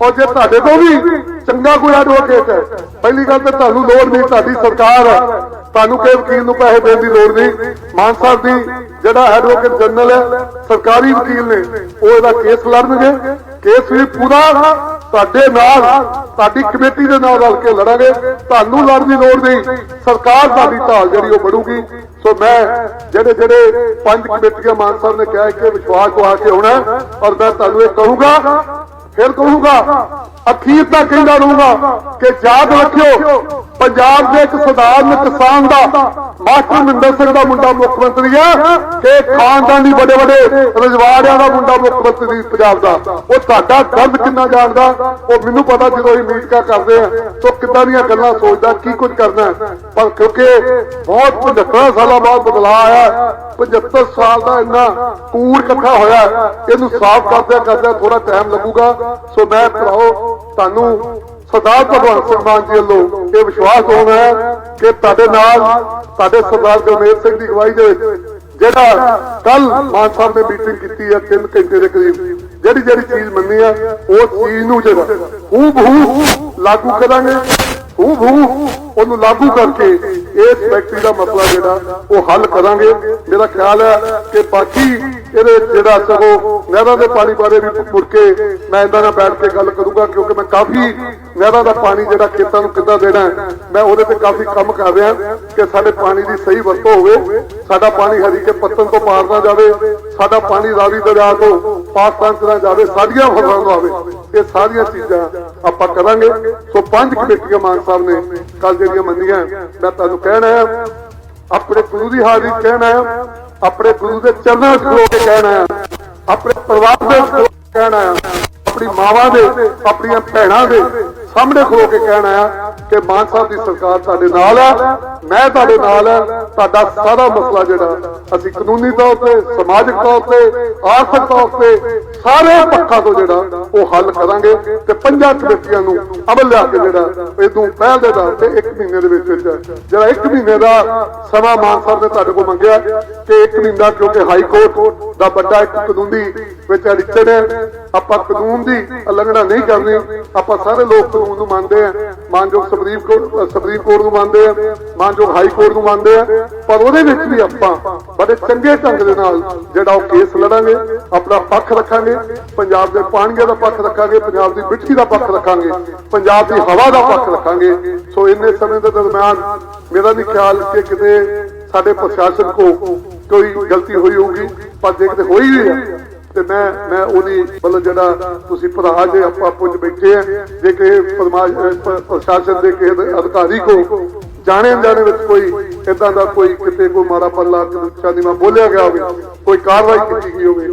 Speaker 4: ਔਰ ਜੇ ਤੁਹਾਡੇ ਤੋਂ ਵੀ ਚੰਗਾ ਕੋਈ ਐਡਵੋਕੇਟ ਹੈ, ਪਹਿਲੀ ਗੱਲ ਤਾਂ ਤੁਹਾਨੂੰ ਲੋੜ ਨਹੀਂ, ਤੁਹਾਡੀ ਸਰਕਾਰ ਹੈ, ਤੁਹਾਨੂੰ ਕੋਈ ਵਕੀਲ ਨੂੰ ਪੈਸੇ ਦੇਣ ਦੀ ਲੋੜ ਨਹੀਂ। ਮਾਨ ਸਾਹਿਬ ਦੀ ਜਿਹੜਾ ਐਡਵੋਕੇਟ ਜਨਰਲ ਹੈ, ਸਰਕਾਰੀ ਵਕੀਲ ਨੇ, ਉਹ ਇਹਦਾ ਕੇਸ ਲੜਨਗੇ। ਕੇਸ ਵੀ ਪੂਰਾ ਤੁਹਾਡੇ ਨਾਲ, ਤੁਹਾਡੀ ਕਮੇਟੀ ਦੇ ਨਾਲ ਰਲ ਕੇ ਲੜਾਂਗੇ। ਤੁਹਾਨੂੰ ਲੜਨ ਦੀ ਲੋੜ ਨਹੀਂ, ਸਰਕਾਰ ਤੁਹਾਡੀ ਢਾਲ ਜਿਹੜੀ ਉਹ ਬਣੂਗੀ। ਸੋ ਮੈਂ ਜਿਹੜੇ 5 ਕਮੇਟੀਆਂ ਮਾਨ ਸਾਹਿਬ ਨੇ ਕਿਹਾ ਕਿ ਵਿਸ਼ਵਾਸ ਦਵਾ ਕੇ ਹੋਣਾ ਔਰ ਮੈਂ ਤੁਹਾਨੂੰ ਇਹ ਕਹੂੰਗਾ, ਫਿਰ ਕਹੂੰਗਾ, ਅਖੀਰ ਤੱਕ ਕਹਿੰਦਾ ਰਹੂੰਗਾ ਕਿ ਯਾਦ ਰੱਖਿਓ ਪੰਜਾਬ ਦੇ ਇੱਕ ਸਧਾਰਨ ਕਿਸਾਨ ਦਾ ਮਾਸਟਰ ਮਹਿੰਦਰ ਸਿੰਘ ਦਾ ਮੁੰਡਾ ਮੁੱਖ ਮੰਤਰੀ ਹੈ ਕਿ ਖਾਨਦਾਨੀ ਵੱਡੇ ਰਜਵਾੜਿਆਂ ਦਾ ਮੁੰਡਾ ਮੁੱਖ ਮੰਤਰੀ ਪੰਜਾਬ ਦਾ। ਉਹ ਤੁਹਾਡਾ ਦਰਦ ਕਿੰਨਾ ਜਾਣਦਾ ਉਹ ਮੈਨੂੰ ਪਤਾ। ਜਦੋਂ ਅਸੀਂ ਮੀਟਿੰਗਾਂ ਕਰਦੇ ਆ ਤਾਂ ਕਿੱਦਾਂ ਦੀਆਂ ਗੱਲਾਂ ਸੋਚਦਾ, ਕੀ ਕੁਝ ਕਰਨਾ, ਪਰ ਕਿਉਂਕਿ ਬਹੁਤ 75 ਸਾਲਾਂ ਬਾਅਦ ਬਦਲਾਅ ਆਇਆ, 75 ਸਾਲ ਦਾ ਇੰਨਾ ਕੂੜ ਇਕੱਠਾ ਹੋਇਆ, ਇਹਨੂੰ ਸਾਫ਼ ਕਰਦਿਆਂ ਥੋੜਾ ਟਾਈਮ ਲੱਗੂਗਾ। ਸੋ ਮੈਂ ਭਰਾਓ ਤੁਹਾਨੂੰ ਸਰਦਾਰ ਭਗਵੰਤ ਸਿੰਘ ਮਾਨ ਜੀ ਵੱਲੋਂ ਇਹ ਵਿਸ਼ਵਾਸ ਹੋਣਾ ਹੈ ਕਿ ਤੁਹਾਡੇ ਨਾਲ ਤੁਹਾਡੇ ਸਰਦਾਰ ਗੁਰਮੇਲ ਸਿੰਘ ਦੀ ਅਗਵਾਈ ਦੇ ਵਿੱਚ ਜਿਹੜਾ ਕੱਲ ਮਾਨ ਸਾਹਿਬ ਨੇ ਮੀਟਿੰਗ ਕੀਤੀ ਹੈ 3 ਘੰਟੇ ਦੇ ਕਰੀਬ, ਜਿਹੜੀ ਚੀਜ਼ ਮੰਨੀ ਹੈ ਉਸ ਚੀਜ਼ ਨੂੰ ਜਿਹੜਾ ਹੂਬਹੂ ਲਾਗੂ ਕਰਾਂਗੇ, ਹੂਬਹੂ ਉਹਨੂੰ ਲਾਗੂ ਕਰਕੇ ਇਸ ਫੈਕਟਰੀ ਦਾ ਮਸਲਾ ਜਿਹੜਾ ਉਹ ਹੱਲ ਕਰਾਂਗੇ। ਮੇਰਾ ਖਿਆਲ ਹੈ ਕਿ ਬਾਕੀ ਇਹਦੇ ਜਿਹੜਾ ਸਗੋਂ ਨਹਿਰਾਂ ਦੇ ਪਾਣੀ ਬਾਰੇ ਵੀ ਮੁੜ ਕੇ ਮੈਂ ਇਹਨਾਂ ਨਾਲ ਬੈਠ ਕੇ ਗੱਲ ਕਰੂੰਗਾ, ਕਿਉਂਕਿ ਮੈਂ ਕਾਫੀ ਨਹਿਰਾਂ ਦਾ ਪਾਣੀ ਜਿਹੜਾ ਖੇਤਾਂ ਨੂੰ ਕਿੱਦਾਂ ਦੇਣਾ ਮੈਂ ਉਹਦੇ ਤੇ ਕਾਫੀ ਕੰਮ ਕਰ ਰਿਹਾ ਕਿ ਸਾਡੇ ਪਾਣੀ ਦੀ ਸਹੀ ਵਰਤੋਂ ਹੋਵੇ, ਸਾਡਾ ਪਾਣੀ ਹਰੀਕੇ ਪੱਤਨ ਤੋਂ ਪਾਰ ਨਾ ਜਾਵੇ, ਸਾਡਾ ਪਾਣੀ ਰਾਵੀ ਦਰਿਆ ਤੋਂ ਪਾਕਿਸਤਾਨ ਚ ਨਾ ਜਾਵੇ, ਸਾਡੀਆਂ ਫਸਲਾਂ ਨੂੰ ਆਵੇ। ਇਹ ਸਾਰੀਆਂ ਚੀਜ਼ਾਂ ਆਪਾਂ ਕਰਾਂਗੇ। ਸੋ 5 ਕਮੇਟੀਆਂ ਮਾਨ ਸਾਹਿਬ ਨੇ ਕੱਲ ਜਿਹੜੀਆਂ ਮੰਨੀਆਂ, ਮੈਂ ਤੁਹਾਨੂੰ ਕਹਿਣਾ ਹੈ ਆਪਣੇ ਗੁਰੂ ਦੀ ਹਾਜ਼ਰੀ ਕਹਿਣਾ ਹੈ, ਆਪਣੇ ਗੁਰੂ ਦੇ ਚਰਨਾਂ 'ਚ ਖਲੋ ਕੇ ਕਹਿਣਾ ਹੈ, ਆਪਣੇ ਪਰਿਵਾਰ ਦੇ ਖਲੋ ਕੇ ਕਹਿਣਾ ਹੈ, ਆਪਣੀ ਮਾਵਾਂ ਦੇ, ਆਪਣੀਆਂ ਭੈਣਾਂ ਦੇ ਸਾਹਮਣੇ ਖਲੋ ਕੇ ਕਹਿਣਾ ਹੈ ਕਿ ਮਾਨ ਸਾਹਿਬ ਦੀ ਸਰਕਾਰ ਤੁਹਾਡੇ ਨਾਲ ਹੈ, ਮੈਂ ਤੁਹਾਡੇ ਨਾਲ ਹੈ। ਤੁਹਾਡਾ ਸਾਰਾ ਮਸਲਾ ਜਿਹੜਾ ਅਸੀਂ ਕਾਨੂੰਨੀ ਤੌਰ ਤੇ, ਸਮਾਜਿਕ ਤੌਰ ਤੇ, ਆਰਥਿਕ ਤੌਰ ਤੇ ਸਾਰੇ ਪੱਖਾਂ ਤੋਂ ਜਿਹੜਾ ਉਹ ਹੱਲ ਕਰਾਂਗੇ ਤੇ 5 ਕਮੇਟੀਆਂ ਨੂੰ ਅਮਲ ਲਿਆ ਕੇ ਜਿਹੜਾ ਇਹਨੂੰ ਪਹਿਲ ਦੇ ਦਰ ਤੇ 1 ਮਹੀਨੇ ਦੇ ਵਿੱਚ ਜਿਹੜਾ 1 ਮਹੀਨੇ ਦਾ ਸਮਾਂ ਮਾਨ ਸਾਹਿਬ ਨੇ ਤੁਹਾਡੇ ਕੋਲ ਮੰਗਿਆ ਕਿ 1 ਮਹੀਨਾ, ਕਿਉਂਕਿ ਹਾਈ ਕੋਰਟ ਦਾ ਵੱਡਾ ਇੱਕ ਕਾਨੂੰਨੀ ਵਿੱਚ ਅੜਿੱਚੜ ਹੈ। ਆਪਾਂ ਕਾਨੂੰਨ ਦੀ ਉਲੰਘਣਾ ਨਹੀਂ ਕਰਨੀ, ਆਪਾਂ ਸਾਰੇ ਲੋਕ ਕਾਨੂੰਨ ਨੂੰ ਮੰਨਦੇ ਆ, ਮਾਨਯੋਗ ਸੁਪਰੀਮ ਕੋਰਟ ਨੂੰ ਮੰਨਦੇ ਆ, ਮਾਨਯੋਗ ਹਾਈ ਕੋਰਟ ਨੂੰ ਮੰਨਦੇ ਆ, ਪਰ ਉਹਦੇ ਵਿੱਚ ਵੀ ਆਪਾਂ ਬੜੇ ਚੰਗੇ ਢੰਗ ਦੇ ਨਾਲ ਜਿਹੜਾ ਉਹ ਕੇਸ ਲੜਾਂਗੇ, ਆਪਣਾ ਪੱਖ ਰੱਖਾਂਗੇ, ਪੰਜਾਬ ਦੇ ਪਾਣੀਆਂ ਦਾ ਪੱਖ ਰੱਖਾਂਗੇ, ਪੰਜਾਬ ਦੀ ਮਿੱਟੀ ਦਾ ਪੱਖ ਰੱਖਾਂਗੇ, ਪੰਜਾਬ ਦੀ ਹਵਾ ਦਾ ਪੱਖ ਰੱਖਾਂਗੇ। ਸੋ ਇੰਨੇ ਸਮੇਂ ਦੇ ਦਰਮਿਆਨ ਮੇਰਾ ਨਹੀਂ ਖਿਆਲ ਕਿ ਕਿਤੇ ਸਾਡੇ ਪ੍ਰਸ਼ਾਸਨ ਕੋ ਕੋਈ ਗਲਤੀ ਹੋਈ ਹੋਊਗੀ, ਪਰ ਜੇ ਕਿਤੇ ਹੋਈ ਵੀ ਹੈ ਤੇ ਮੈਂ ਉਹਦੀ ਮਤਲਬ ਜਿਹੜਾ ਤੁਸੀਂ ਭਰਾ ਜੇ ਆਪਾਂ ਪੁੱਜ ਬੈਠੇ ਆ, ਜੇ ਕਿ ਪ੍ਰਸ਼ਾਸਨ ਦੇ ਕਿਸੇ ਅਧਿਕਾਰੀ ਕੋ ਜਾਣੇ ਅਣਜਾਣੇ ਵਿੱਚ ਕੋਈ ਇਦਾਂ ਦਾ ਕੋਈ ਕਿਤੇ ਕੋਈ ਮਾੜਾ ਪੱਲਾ ਸ਼ਾਦੀਮਾ ਬੋਲਿਆ ਗਿਆ ਹੋਵੇ, ਕੋਈ ਕਾਰਵਾਈ ਕੀਤੀ ਗਈ ਹੋਵੇ,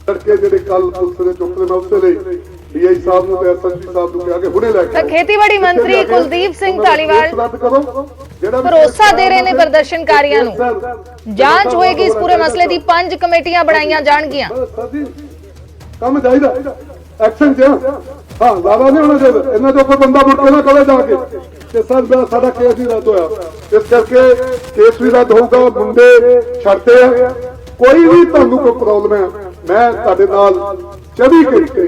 Speaker 4: ਕਰਕੇ ਜਿਹੜੇ ਕੱਲ ਪੁਲਿਸ ਦੇ ਚੁੱਕਦੇ ਮੈਂ ਉਸੇ ਲਈ ਡੀਆਈ ਸਾਹਿਬ ਨੂੰ ਤੇ ਐਸਐਸਪੀ ਸਾਹਿਬ ਨੂੰ ਕਿਹਾ ਕਿ ਹੁਣੇ ਲੈ ਕੇ
Speaker 1: ਤਾਂ ਖੇਤੀਬਾੜੀ ਮੰਤਰੀ ਕੁਲਦੀਪ ਸਿੰਘ ਧਾਲੀਵਾਲ ਭਰੋਸਾ ਦੇ ਰਹੇ ਨੇ ਪ੍ਰਦਰਸ਼ਨਕਾਰੀਆਂ ਨੂੰ, ਜਾਂਚ ਹੋਏਗੀ ਇਸ ਪੂਰੇ ਮਸਲੇ ਦੀ, 5 ਕਮੇਟੀਆਂ ਬਣਾਈਆਂ ਜਾਣਗੀਆਂ।
Speaker 4: ਕੰਮ ਚਾਹੀਦਾ ਐਕਸ਼ਨ ਚ, ਹਾਂ ਜ਼ਿਆਦਾ ਨਹੀਂ ਹੋਣਾ ਚਾਹੀਦਾ। ਇਹਨਾਂ ਚੋਂ ਕੋਈ ਬੰਦਾ ਮੁੜ ਕੇ ਨਾ ਕਵੇ ਜਾ ਕੇ ਕਿ ਸਰ ਸਾਡਾ ਕੇਸ ਹੀ ਰੱਦ ਹੋਇਆ, ਇਸ ਕਰਕੇ ਕੇਸ ਵੀ ਰੱਦ ਹੋਊਗਾ। ਮੁੰਡੇ ਛੱਡਦੇ ਆ, ਕੋਈ ਵੀ ਤੁਹਾਨੂੰ ਕੋਈ ਪ੍ਰੋਬਲਮ ਹੈ, ਮੈਂ ਤੁਹਾਡੇ ਨਾਲ 24 ਘੰਟੇ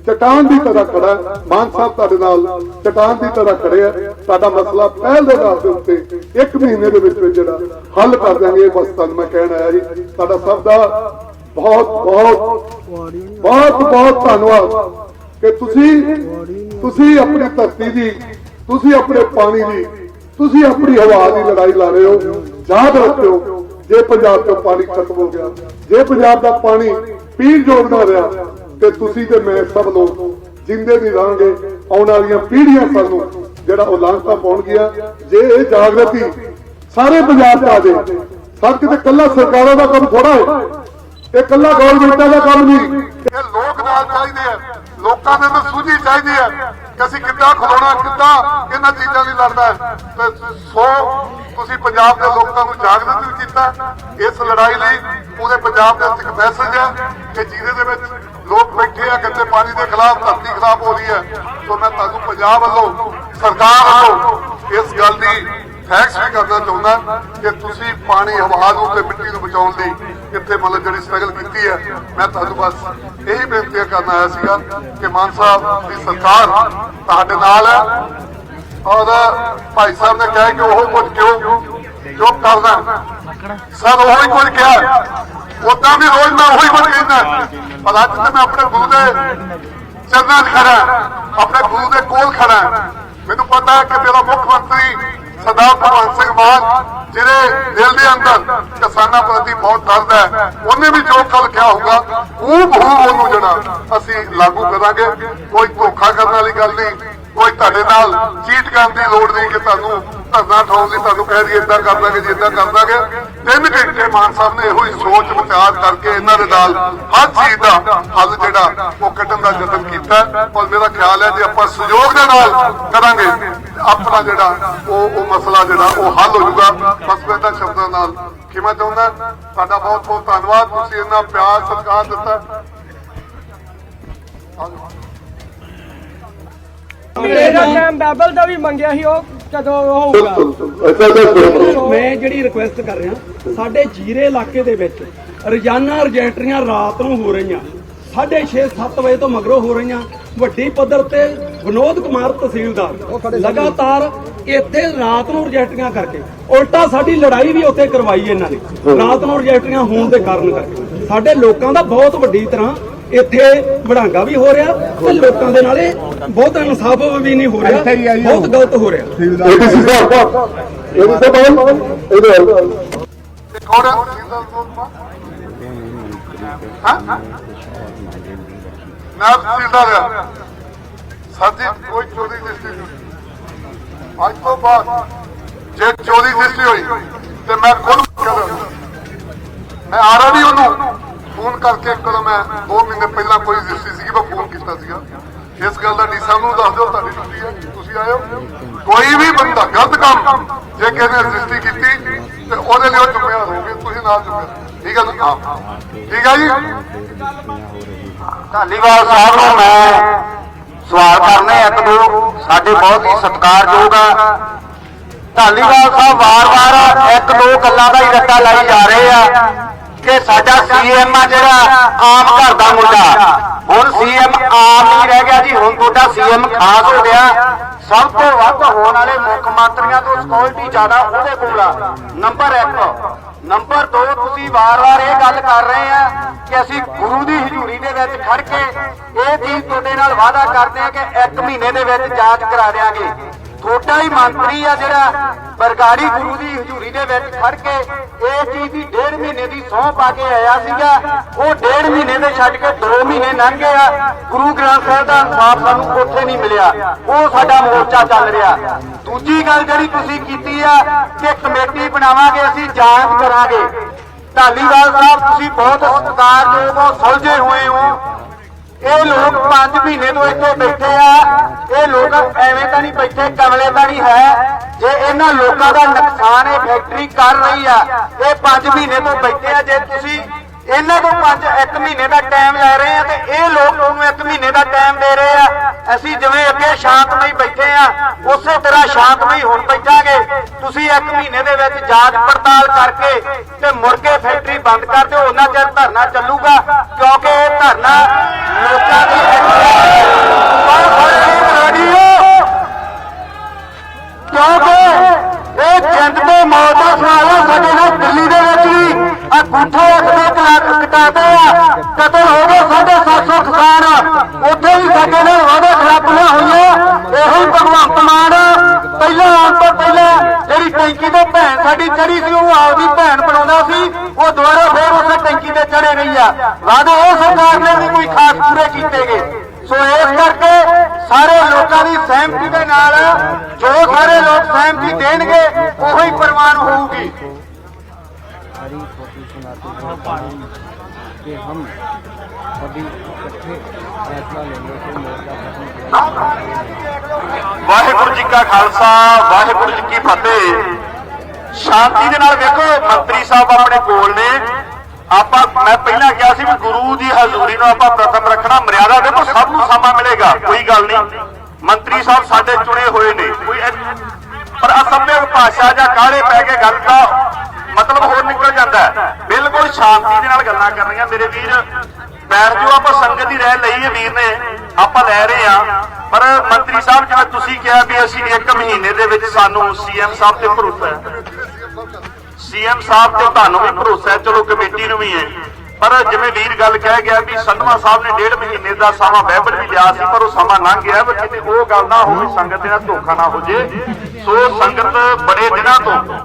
Speaker 4: ਚਟਾਨ ਦੀ ਤਰ੍ਹਾਂ ਖੜਾ। ਮਾਨ ਸਾਹਿਬ ਤੁਹਾਡੇ ਨਾਲ ਚਟਾਨ ਦੀ ਤਰ੍ਹਾਂ ਖੜੇ ਆ। ਤੁਹਾਡਾ ਮਸਲਾ ਪਹਿਲ ਦੇ ਆਧਾਰ ਦੇ ਉੱਤੇ 1 ਮਹੀਨੇ ਦੇ ਵਿੱਚ ਜਿਹੜਾ ਹੱਲ ਕਰ ਦਿਆਂਗੇ। ਬਸ ਤੁਹਾਨੂੰ ਮੈਂ ਕਹਿਣ ਆਇਆ ਜੀ, ਤੁਹਾਡਾ ਸਭ ਦਾ ਬਹੁਤ ਬਹੁਤ ਬਹੁਤ ਬਹੁਤ ਧੰਨਵਾਦ ਕਿ ਤੁਸੀਂ ਆਪਣੀ ਧਰਤੀ ਦੀ, ਤੁਸੀਂ ਆਪਣੇ ਪਾਣੀ ਦੀ, ਤੁਸੀਂ ਆਪਣੀ ਹਵਾ ਦੀ ਲੜਾਈ ਲੜ ਰਹੇ ਹੋ। ਯਾਦ ਰੱਖਿਓ, ਜੇ ਪੰਜਾਬ ਤੋਂ ਪਾਣੀ ਖਤਮ ਹੋ ਗਿਆ, ਜੇ ਪੰਜਾਬ ਦਾ ਪਾਣੀ ਪੀਣ ਯੋਗ ਨਾ ਰਿਹਾ ਤੇ ਤੁਸੀਂ ਤੇ ਮੈਂ ਸਭ ਲੋਕ ਜਿੰਦੇ ਨਹੀਂ ਰਹਾਂਗੇ। ਆਉਣ ਵਾਲੀਆਂ ਪੀੜ੍ਹੀਆਂ ਸਾਨੂੰ ਜਿਹੜਾ ਉਹ ਲਾਂਘਤਾ ਪਾਉਣਗੀਆਂ। ਜੇ ਇਹ ਜਾਗਰਤੀ ਸਾਰੇ ਪੰਜਾਬ ਚ ਆ ਜਾਏ, ਸਭ ਕਿਤੇ ਕੱਲਾ ਸਰਕਾਰਾਂ ਦਾ ਕੰਮ ਥੋੜਾ ਹੈ, ਇਹ ਕੱਲਾ ਗੌਰਮੈਂਟਾਂ ਦਾ ਕੰਮ ਨਹੀਂ। ਇਹ ਲੋਕ ਨਾਲ ਚਾਹੀਦੇ ਆ, ਲੋਕਾਂ ਦੇ ਅੰਦਰ ਸੂਝੀ ਚਾਹੀਦੀ ਹੈ ਕਿ ਅਸੀਂ ਕਿੱਦਾਂ ਖਲੋਣਾ, ਕਿੱਦਾਂ ਇਹਨਾਂ ਚੀਜ਼ਾਂ ਲਈ ਲੜਨਾ ਹੈ। ਤੇ ਸੋ ਤੁਸੀਂ ਪੰਜਾਬ ਦੇ ਲੋਕਾਂ ਨੂੰ ਜਾਗਰਤ ਵੀ ਕੀਤਾ ਇਸ ਲੜਾਈ ਲਈ। ਪੂਰੇ ਪੰਜਾਬ ਦੇ ਇੱਕ ਮੈਸੇਜ ਹੈ ਕਿ ਜਿਹਦੇ ਦੇ ਵਿੱਚ ਲੋਕ ਬੈਠੇ ਆ ਗੰਦੇ ਪਾਣੀ ਦੇ ਖਿਲਾਫ, ਧਰਤੀ ਖਿਲਾਫ ਹੋ ਰਹੀ ਹੈ। ਸੋ ਮੈਂ ਤੁਹਾਨੂੰ ਪੰਜਾਬ ਵੱਲੋਂ, ਸਰਕਾਰ ਵੱਲੋਂ ਇਸ ਗੱਲ ਦੀ ਥੈਂਕਸ ਵੀ ਕਰਨਾ ਚਾਹੁੰਦਾ ਕਿ ਤੁਸੀਂ ਪਾਣੀ, ਹਵਾ ਨੂੰ ਤੇ ਮਿੱਟੀ ਨੂੰ ਬਚਾਉਣ ਲਈ ਇੱਥੇ ਮਤਲਬ ਜਿਹੜੀ ਸਟਰਗਲ ਕੀਤੀ ਹੈ। ਮੈਂ ਤੁਹਾਨੂੰ ਬਸ ਇਹੀ ਬੇਨਤੀ ਕਰਨਾ ਆਇਆ ਸੀਗਾ ਕਿ ਮਾਨ ਸਾਹਿਬ ਦੀ ਸਰਕਾਰ ਤੁਹਾਡੇ ਨਾਲ ਹੈ। ਔਰ ਭਾਈ ਸਾਹਿਬ ਨੇ ਕਿਹਾ ਕਿ ਉਹ ਕੁਝ ਕਿਉਂ ਕਰਨਾ, ਸਰ ਉਹੀ ਕੁਝ ਕਿਹਾ, ਉਦਾਂ ਵੀ ਰੋਜ਼ ਮੈਂ ਉਹੀ ਕੁਝ ਕਹਿੰਦਾ। ਪਰ ਅੱਜ ਤੇ ਮੈਂ ਆਪਣੇ ਗੁਰੂ ਦੇ ਚਰਨਾਂ 'ਚ ਖੜਾ, ਆਪਣੇ ਗੁਰੂ ਦੇ ਕੋਲ ਖੜਾ। ਮੈਨੂੰ ਪਤਾ ਹੈ ਕਿ ਮੇਰਾ ਮੁੱਖ ਮੰਤਰੀ ਸਰਦਾਰ ਭਗਵੰਤ ਸਿੰਘ ਮਾਨ, ਜਿਹਦੇ ਦਿਲ ਦੇ ਅੰਦਰ ਕਿਸਾਨਾਂ ਪ੍ਰਤੀ ਬਹੁਤ ਦਰਦ ਹੈ, ਉਹਨੇ ਵੀ ਜੋ ਕੱਲ ਕਿਹਾ ਹੋਊਗਾ ਉਹਨੂੰ ਜਿਹੜਾ ਅਸੀਂ ਲਾਗੂ ਕਰਾਂਗੇ। ਕੋਈ ਧੋਖਾ ਕਰਨ ਵਾਲੀ ਗੱਲ ਨਹੀਂ, ਕੋਈ ਤੁਹਾਡੇ ਨਾਲ ਚੀਟ ਕਰਨ ਦੀ ਲੋੜ ਨਹੀਂ ਕਿ ਤੁਹਾਨੂੰ ਧਰਨਾ ਠਾਉਣ ਲਈ ਤੁਹਾਨੂੰ ਕਹਿ ਰਹੀ ਏਦਾਂ ਕਰ ਦਾਂਗੇ ਜੀ, ਏਦਾਂ ਕਰ ਦਾਂਗੇ। 3 ਘੰਟੇ ਮਾਨ ਸਾਹਿਬ ਨੇ ਇਹੋ ਹੀ ਸੋਚ ਵਿਚਾਰ ਕਰਕੇ ਇਹਨਾਂ ਦੇ ਨਾਲ ਹਰ ਚੀਜ਼ ਦਾ ਹੱਲ ਜਿਹੜਾ ਉਹ ਕੱਢਣ ਦਾ ਯਤਨ ਕੀਤਾ। ਔਰ ਮੇਰਾ ਖਿਆਲ ਹੈ ਜੇ ਆਪਾਂ ਸਹਿਯੋਗ ਦੇ ਨਾਲ ਕਰਾਂਗੇ ਆਪਣਾ ਜਿਹੜਾ ਉਹ ਮਸਲਾ ਜਿਹੜਾ ਉਹ ਹੱਲ ਹੋ ਜਾਊਗਾ। ਬਸ ਮੈਂ ਤਾਂ ਸ਼ਬਦਾਂ ਨਾਲ ਖਿਮਾ ਚਾਹੁੰਦਾ। ਤੁਹਾਡਾ ਬਹੁਤ ਬਹੁਤ ਧੰਨਵਾਦ, ਤੁਸੀਂ ਇੰਨਾ ਪਿਆਰ ਸਤਿਕਾਰ ਦਿੱਤਾ।
Speaker 6: ਬਾਈਬਲ ਦਾ ਵੀ ਮੰਗਿਆ ਸੀ, ਉਹ ਕਦੋਂ ਹੋਊਗਾ? ਮੈਂ ਜਿਹੜੀ ਰਿਕੁਐਸਟ ਕਰ ਰਿਹਾ, ਸਾਡੇ ਜੀਰੇ ਇਲਾਕੇ ਦੇ ਵਿੱਚ ਰੋਜ਼ਾਨਾ ਰਜਿਸਟਰੀਆਂ ਰਾਤ ਨੂੰ ਹੋ ਰਹੀਆਂ, 6:30-7 ਵਜੇ ਤੋਂ ਮਗਰੋਂ ਹੋ ਰਹੀਆਂ। ਵੱਡੀ ਪੱਧਰ ਤੇ ਵਿਨੋਦ ਕੁਮਾਰ ਤਹਿਸੀਲਦਾਰ ਲਗਾਤਾਰ ਇੱਥੇ ਰਾਤ ਨੂੰ ਰਜਿਸਟਰੀਆਂ ਕਰਕੇ, ਉਲਟਾ ਸਾਡੀ ਲੜਾਈ ਵੀ ਉੱਥੇ ਕਰਵਾਈ ਇਹਨਾਂ ਨੇ ਰਾਤ ਨੂੰ ਰਜਿਸਟਰੀਆਂ ਹੋਣ ਦੇ ਕਾਰਨ ਕਰਕੇ। ਸਾਡੇ ਲੋਕਾਂ ਦਾ ਬਹੁਤ ਵੱਡੀ ਤਰ੍ਹਾਂ ਇੱਥੇ ਵੜਾਂਗਾ ਵੀ ਹੋ ਰਿਹਾ ਤੇ ਲੋਕਾਂ ਦੇ ਨਾਲ ਇਹ ਬਹੁਤ ਇਨਸਾਫ ਵੀ ਨਹੀਂ ਹੋ ਰਿਹਾ, ਬਹੁਤ ਗਲਤ ਹੋ ਰਿਹਾ।
Speaker 4: ਕੋਈ ਚੋਰੀ ਦ੍ਰਿਸ਼ਟੀ ਅੱਜ ਤੋਂ ਬਾਅਦ ਜੇ ਚੋਰੀ ਦ੍ਰਿਸ਼ਟੀ ਹੋਈ ਤੇ ਮੈਂ ਖੁਦ ਮੈਂ ਆ ਰਹਾ ਵੀ ਉਹਨੂੰ ਫੋਨ ਕਰਕੇ ਕੋਲ ਮੈਂ 2 ਮਹੀਨੇ ਪਹਿਲਾਂ ਕੋਈ ਰਜਿਸਟਰੀ ਸੀਗੀ, ਮੈਂ ਫੋਨ ਕੀਤਾ ਸੀਗਾ। ਇਸ ਗੱਲ ਦਾ ਡੀ ਸਾਹਿਬ ਨੂੰ ਦੱਸ ਦਿਓ, ਤੁਹਾਡੀ ਡਿਊਟੀ ਹੈ, ਤੁਸੀਂ ਆਇਓ। ਕੋਈ ਵੀ ਬੰਦਾ ਗਲਤ ਕੰਮ ਜੇ ਕਿਸੇ ਨੇ ਰਜਿਸਟਰੀ ਕੀਤੀ ਤੇ ਉਹਦੇ ਲਈ ਉਹ ਜ਼ਿੰਮੇਵਾਰ ਹੋਵੇ, ਤੁਸੀਂ ਨਾਲ ਜ਼ਿੰਮੇਵਾਰ। ਠੀਕ ਹੈ ਜੀ? ਠੀਕ ਹੈ ਜੀ।
Speaker 7: ਧਾਲੀਵਾਲ ਸਾਹਿਬ ਨੂੰ ਮੈਂ ਸਵਾਲ ਕਰਨੇ ਇੱਕ ਦੋ, ਸਾਡੇ ਬਹੁਤ ਹੀ ਸਤਿਕਾਰਯੋਗ ਆ। ਧਾਲੀਵਾਲ ਸਾਹਿਬ ਵਾਰ-ਵਾਰ 1-2 ਗੱਲਾਂ ਦਾ ਹੀ ਰੱਟਾ ਲਾਈ ਜਾ ਰਹੇ ਆ ਕਿ ਸਾਡਾ ਸੀਐਮ ਆ ਜਿਹੜਾ ਆਮ ਘਰ ਦਾ ਮੁੰਡਾ, ਹੁਣ ਸੀਐਮ ਆਮ ਨਹੀਂ ਰਹਿ ਗਿਆ ਜੀ, ਹੁਣ ਤੁਹਾਡਾ ਸੀਐਮ ਖਾਸ ਹੋ ਗਿਆ। ਸਭ ਤੋਂ ਵੱਧ ਹੋਣ ਵਾਲੇ ਮੁੱਖ ਮੰਤਰੀਆਂ ਤੋਂ ਸਿਕਿਉਰਿਟੀ ਜ਼ਿਆਦਾ ਉਹਦੇ ਕੋਲ ਆ, ਨੰਬਰ 1। ਨੰਬਰ 2, ਤੁਸੀਂ ਵਾਰ-ਵਾਰ ਇਹ ਗੱਲ ਕਰ ਰਹੇ ਆ ਕਿ ਅਸੀਂ ਗੁਰੂ ਦੀ ਹਜ਼ੂਰੀ ਦੇ ਵਿੱਚ ਖੜ ਕੇ ਇਹ ਚੀਜ਼ ਤੁਹਾਡੇ ਨਾਲ ਵਾਅਦਾ ਕਰਦੇ ਆ ਕਿ 1 ਮਹੀਨੇ ਦੇ ਵਿੱਚ ਜਾਂਚ ਕਰਾ ਦਿਆਂਗੇ। ਤੁਹਾਡਾ ਹੀ ਮੰਤਰੀ ਆ ਜਿਹੜਾ ਬਰਗਾੜੀ ਗੁਰੂ ਦੀ ਹਜ਼ੂਰੀ ਦੇ ਵਿੱਚ ਖੜ ਕੇ ਇਹ ਚੀਜ਼ ਦੀ 1.5 ਮਹੀਨੇ ਦੀ ਸਹੁੰ ਪਾ ਕੇ ਆਇਆ ਸੀਗਾ, ਉਹ 1.5 ਮਹੀਨੇ ਦੇ ਛੱਡ ਕੇ 2 ਮਹੀਨੇ ਲੰਘ ਗਏ ਆ। ਗੁਰੂ ਗ੍ਰੰਥ ਸਾਹਿਬ ਦਾ ਇਨਸਾਫ ਸਾਨੂੰ ਉੱਥੇ ਨਹੀਂ ਮਿਲਿਆ, ਉਹ ਸਾਡਾ ਮੋਰਚਾ ਚੱਲ ਰਿਹਾ। ਦੂਜੀ ਗੱਲ ਜਿਹੜੀ ਤੁਸੀਂ ਕੀਤੀ ਆ ਕਿ ਕਮੇਟੀ ਬਣਾਵਾਂਗੇ, ਅਸੀਂ ਜਾਂਚ ਕਰਾਂਗੇ। ਧਾਲੀਵਾਲ ਸਾਹਿਬ, ਤੁਸੀਂ ਬਹੁਤ ਸਤਿਕਾਰਯੋਗ ਹੋ, ਸੁਲਝੇ ਹੋਏ ਹੋ। ਇਹ ਲੋਕ 5 ਮਹੀਨੇ ਤੋਂ ਇੱਥੇ ਬੈਠੇ ਆ, ਇਹ ਲੋਕ ਐਵੇਂ ਤਾਂ ਨਹੀਂ ਬੈਠੇ, ਕਮਲੇ ਤਾਂ ਨਹੀਂ ਹੈ। ਜੇ ਇਹਨਾਂ ਲੋਕਾਂ ਦਾ ਨੁਕਸਾਨ ਇਹ ਫੈਕਟਰੀ ਕਰ ਰਹੀ ਆ, ਇਹ 5 ਮਹੀਨੇ ਤੋਂ ਬੈਠੇ ਆ। ਜੇ ਤੁਸੀਂ ਇਹਨਾਂ ਤੋਂ 1 ਮਹੀਨੇ ਦਾ ਟਾਈਮ ਲੈ ਰਹੇ ਆ ਤੇ ਇਹ ਲੋਕ ਤੁਹਾਨੂੰ 1 ਮਹੀਨੇ ਦਾ ਟਾਈਮ ਦੇ ਰਹੇ ਆ। ਅਸੀਂ ਜਿਵੇਂ ਅੱਗੇ ਸ਼ਾਂਤਮਈ ਬੈਠੇ ਆ, ਉਸੇ ਤਰ੍ਹਾਂ ਸ਼ਾਂਤਮਈ ਹੁਣ ਬੈਠਾਂਗੇ। ਤੁਸੀਂ 1 ਮਹੀਨੇ ਦੇ ਵਿੱਚ ਜਾਂਚ ਪੜਤਾਲ ਕਰਕੇ ਤੇ ਮੁੜ ਕੇ ਫੈਕਟਰੀ ਬੰਦ ਕਰ ਦਿਓ, ਉਹਨਾਂ ਚਿਰ ਧਰਨਾ ਚੱਲੂਗਾ। ਕਿਉਂਕਿ ਇਹ ਧਰਨਾ ਲੋਕਾਂ ਦੀ ਕਿਉਂਕਿ ਇਹ ਜਿੰਦ ਤੇ ਮੌਤ ਦਾ ਸਵਾਲ ਹੈ। ਸਾਡੇ ਨਾਲ ਦਿੱਲੀ ਦੇ ਵਿੱਚ ਵੀ ਆ ਗੁੱਠੇ ਕਟਾਤੇ ਆ, ਕਤਲ ਹੋ ਗਏ 750 ਕਿਸਾਨ, ਉੱਥੇ ਵੀ ਸਾਡੇ ਨਾਲ ਵਾਅਦੇ ਖਿਲਾਫੀਆਂ ਹੋਈਆਂ। ਇਹੋ ਹੀ ਭਗਵੰਤ ਮਾਨ ਪਹਿਲਾਂ ਆਉਣ ਤੋਂ ਪਹਿਲਾਂ ਜਿਹੜੀ ਟੈਂਕੀ ਤੇ ਭੈਣ ਸਾਡੀ ਚੜੀ ਸੀ, ਉਹ ਆਪਦੀ ਭੈਣ ਬਣਾਉਂਦਾ ਸੀ, ਉਹ ਦੁਬਾਰਾ ਫੇਰ ਉਸੇ ਟੈਂਕੀ ਤੇ ਚੜੇ ਗਈ ਆ। ਵਾਅਦੇ ਉਹ ਸਰਕਾਰ ਨੇ ਵੀ ਕੋਈ ਖਾਸ ਪੂਰੇ ਕੀਤੇ ਗਏ। ਸੋ ਇਸ ਕਰਕੇ ਸਾਰੇ ਲੋਕਾਂ ਦੀ ਸਹਿਮਤੀ ਦੇ ਨਾਲ ਜੋ ਸਾਰੇ ਲੋਕ ਸਹਿਮਤੀ ਦੇਣਗੇ ਉਹੀ ਪ੍ਰਵਾਨ ਹੋਊਗੀ।
Speaker 8: कि हम सभी इकट्ठे फैसला लेंगे कि मोर्चा खत्म।
Speaker 5: ਵਾਹਿਗੁਰੂ ਜੀ ਕਾ ਖਾਲਸਾ, ਵਾਹਿਗੁਰੂ ਜੀ ਕੀ ਫਤਿਹ। ਸ਼ਾਂਤੀ ਦੇ ਨਾਲ ਵੇਖੋ, ਮੰਤਰੀ ਸਾਹਿਬ ਆਪਣੇ ਕੋਲ ਨੇ। ਮੈਂ ਪਹਿਲਾਂ ਕਿਹਾ ਸੀ ਵੀ ਗੁਰੂ ਦੀ ਹਜ਼ੂਰੀ ਨੂੰ ਆਪਾਂ ਪ੍ਰਥਮ ਰੱਖਣਾ, ਮਰਿਆਦਾ ਦੇਖੋ ਸਭ ਨੂੰ ਸਮਾਂ ਮਿਲੇਗਾ, ਕੋਈ ਗੱਲ ਨਹੀਂ। ਮੰਤਰੀ ਸਾਹਿਬ ਸਾਡੇ ਚੁਣੇ ਹੋਏ ਨੇ, ਕੋਈ ਪਰ ਅਸਭਿਅਕ ਭਾਸ਼ਾ ਜਾਂ ਕਾਹਲੇ ਪੈ ਕੇ ਗੱਲ ਦਾ ਮਤਲਬ ਹੋਰ ਨਿਕਲ ਜਾਂਦਾ ਹੈ। ਬਿਲਕੁਲ ਸ਼ਾਂਤੀ ਦੇ ਨਾਲ ਗੱਲਾਂ ਕਰਨੀਆਂ ਮੇਰੇ ਵੀਰ। ਬੈਠ ਜਾਓ, ਆਪਾਂ ਸੰਗਤ ਦੀ ਰਹਿ ਲਈ ਹੈ ਵੀਰ ਨੇ, ਆਪਾਂ ਲੈ ਰਹੇ ਆ। ਪਰ ਮੰਤਰੀ ਸਾਹਿਬ, ਜਿਵੇਂ ਤੁਸੀਂ ਕਿਹਾ ਵੀ ਅਸੀਂ 1 ਮਹੀਨੇ ਦੇ ਵਿੱਚ, ਸਾਨੂੰ ਸੀਐਮ ਸਾਹਿਬ ਤੇ ਭਰੋਸਾ ਹੈ, ਸੀਐਮ ਸਾਹਿਬ ਤੇ ਤੁਹਾਨੂੰ ਵੀ ਭਰੋਸਾ ਹੈ, ਚਲੋ ਕਮੇਟੀ ਨੂੰ ਵੀ ਹੈ। ਪਰ ਜਿਵੇਂ ਵੀਰ ਗੱਲ ਕਹਿ ਗਿਆ ਵੀ ਸੰਧਵਾ ਸਾਹਿਬ ਨੇ 1.5 ਮਹੀਨੇ ਦਾ ਸਮਾਂ ਬਾਈਬਲ ਵੀ ਲਿਆ ਸੀ, ਪਰ ਉਹ ਸਮਾਂ ਲੰਘ ਗਿਆ। ਵੀ ਕਿਤੇ ਉਹ ਗੱਲ ਨਾ ਹੋਵੇ, ਸੰਗਤ ਦੇ ਨਾਲ ਧੋਖਾ ਨਾ ਹੋ ਜੇ। ਸੋ ਸੰਗਤ ਬੜੇ ਦਿਨਾਂ ਤੋਂ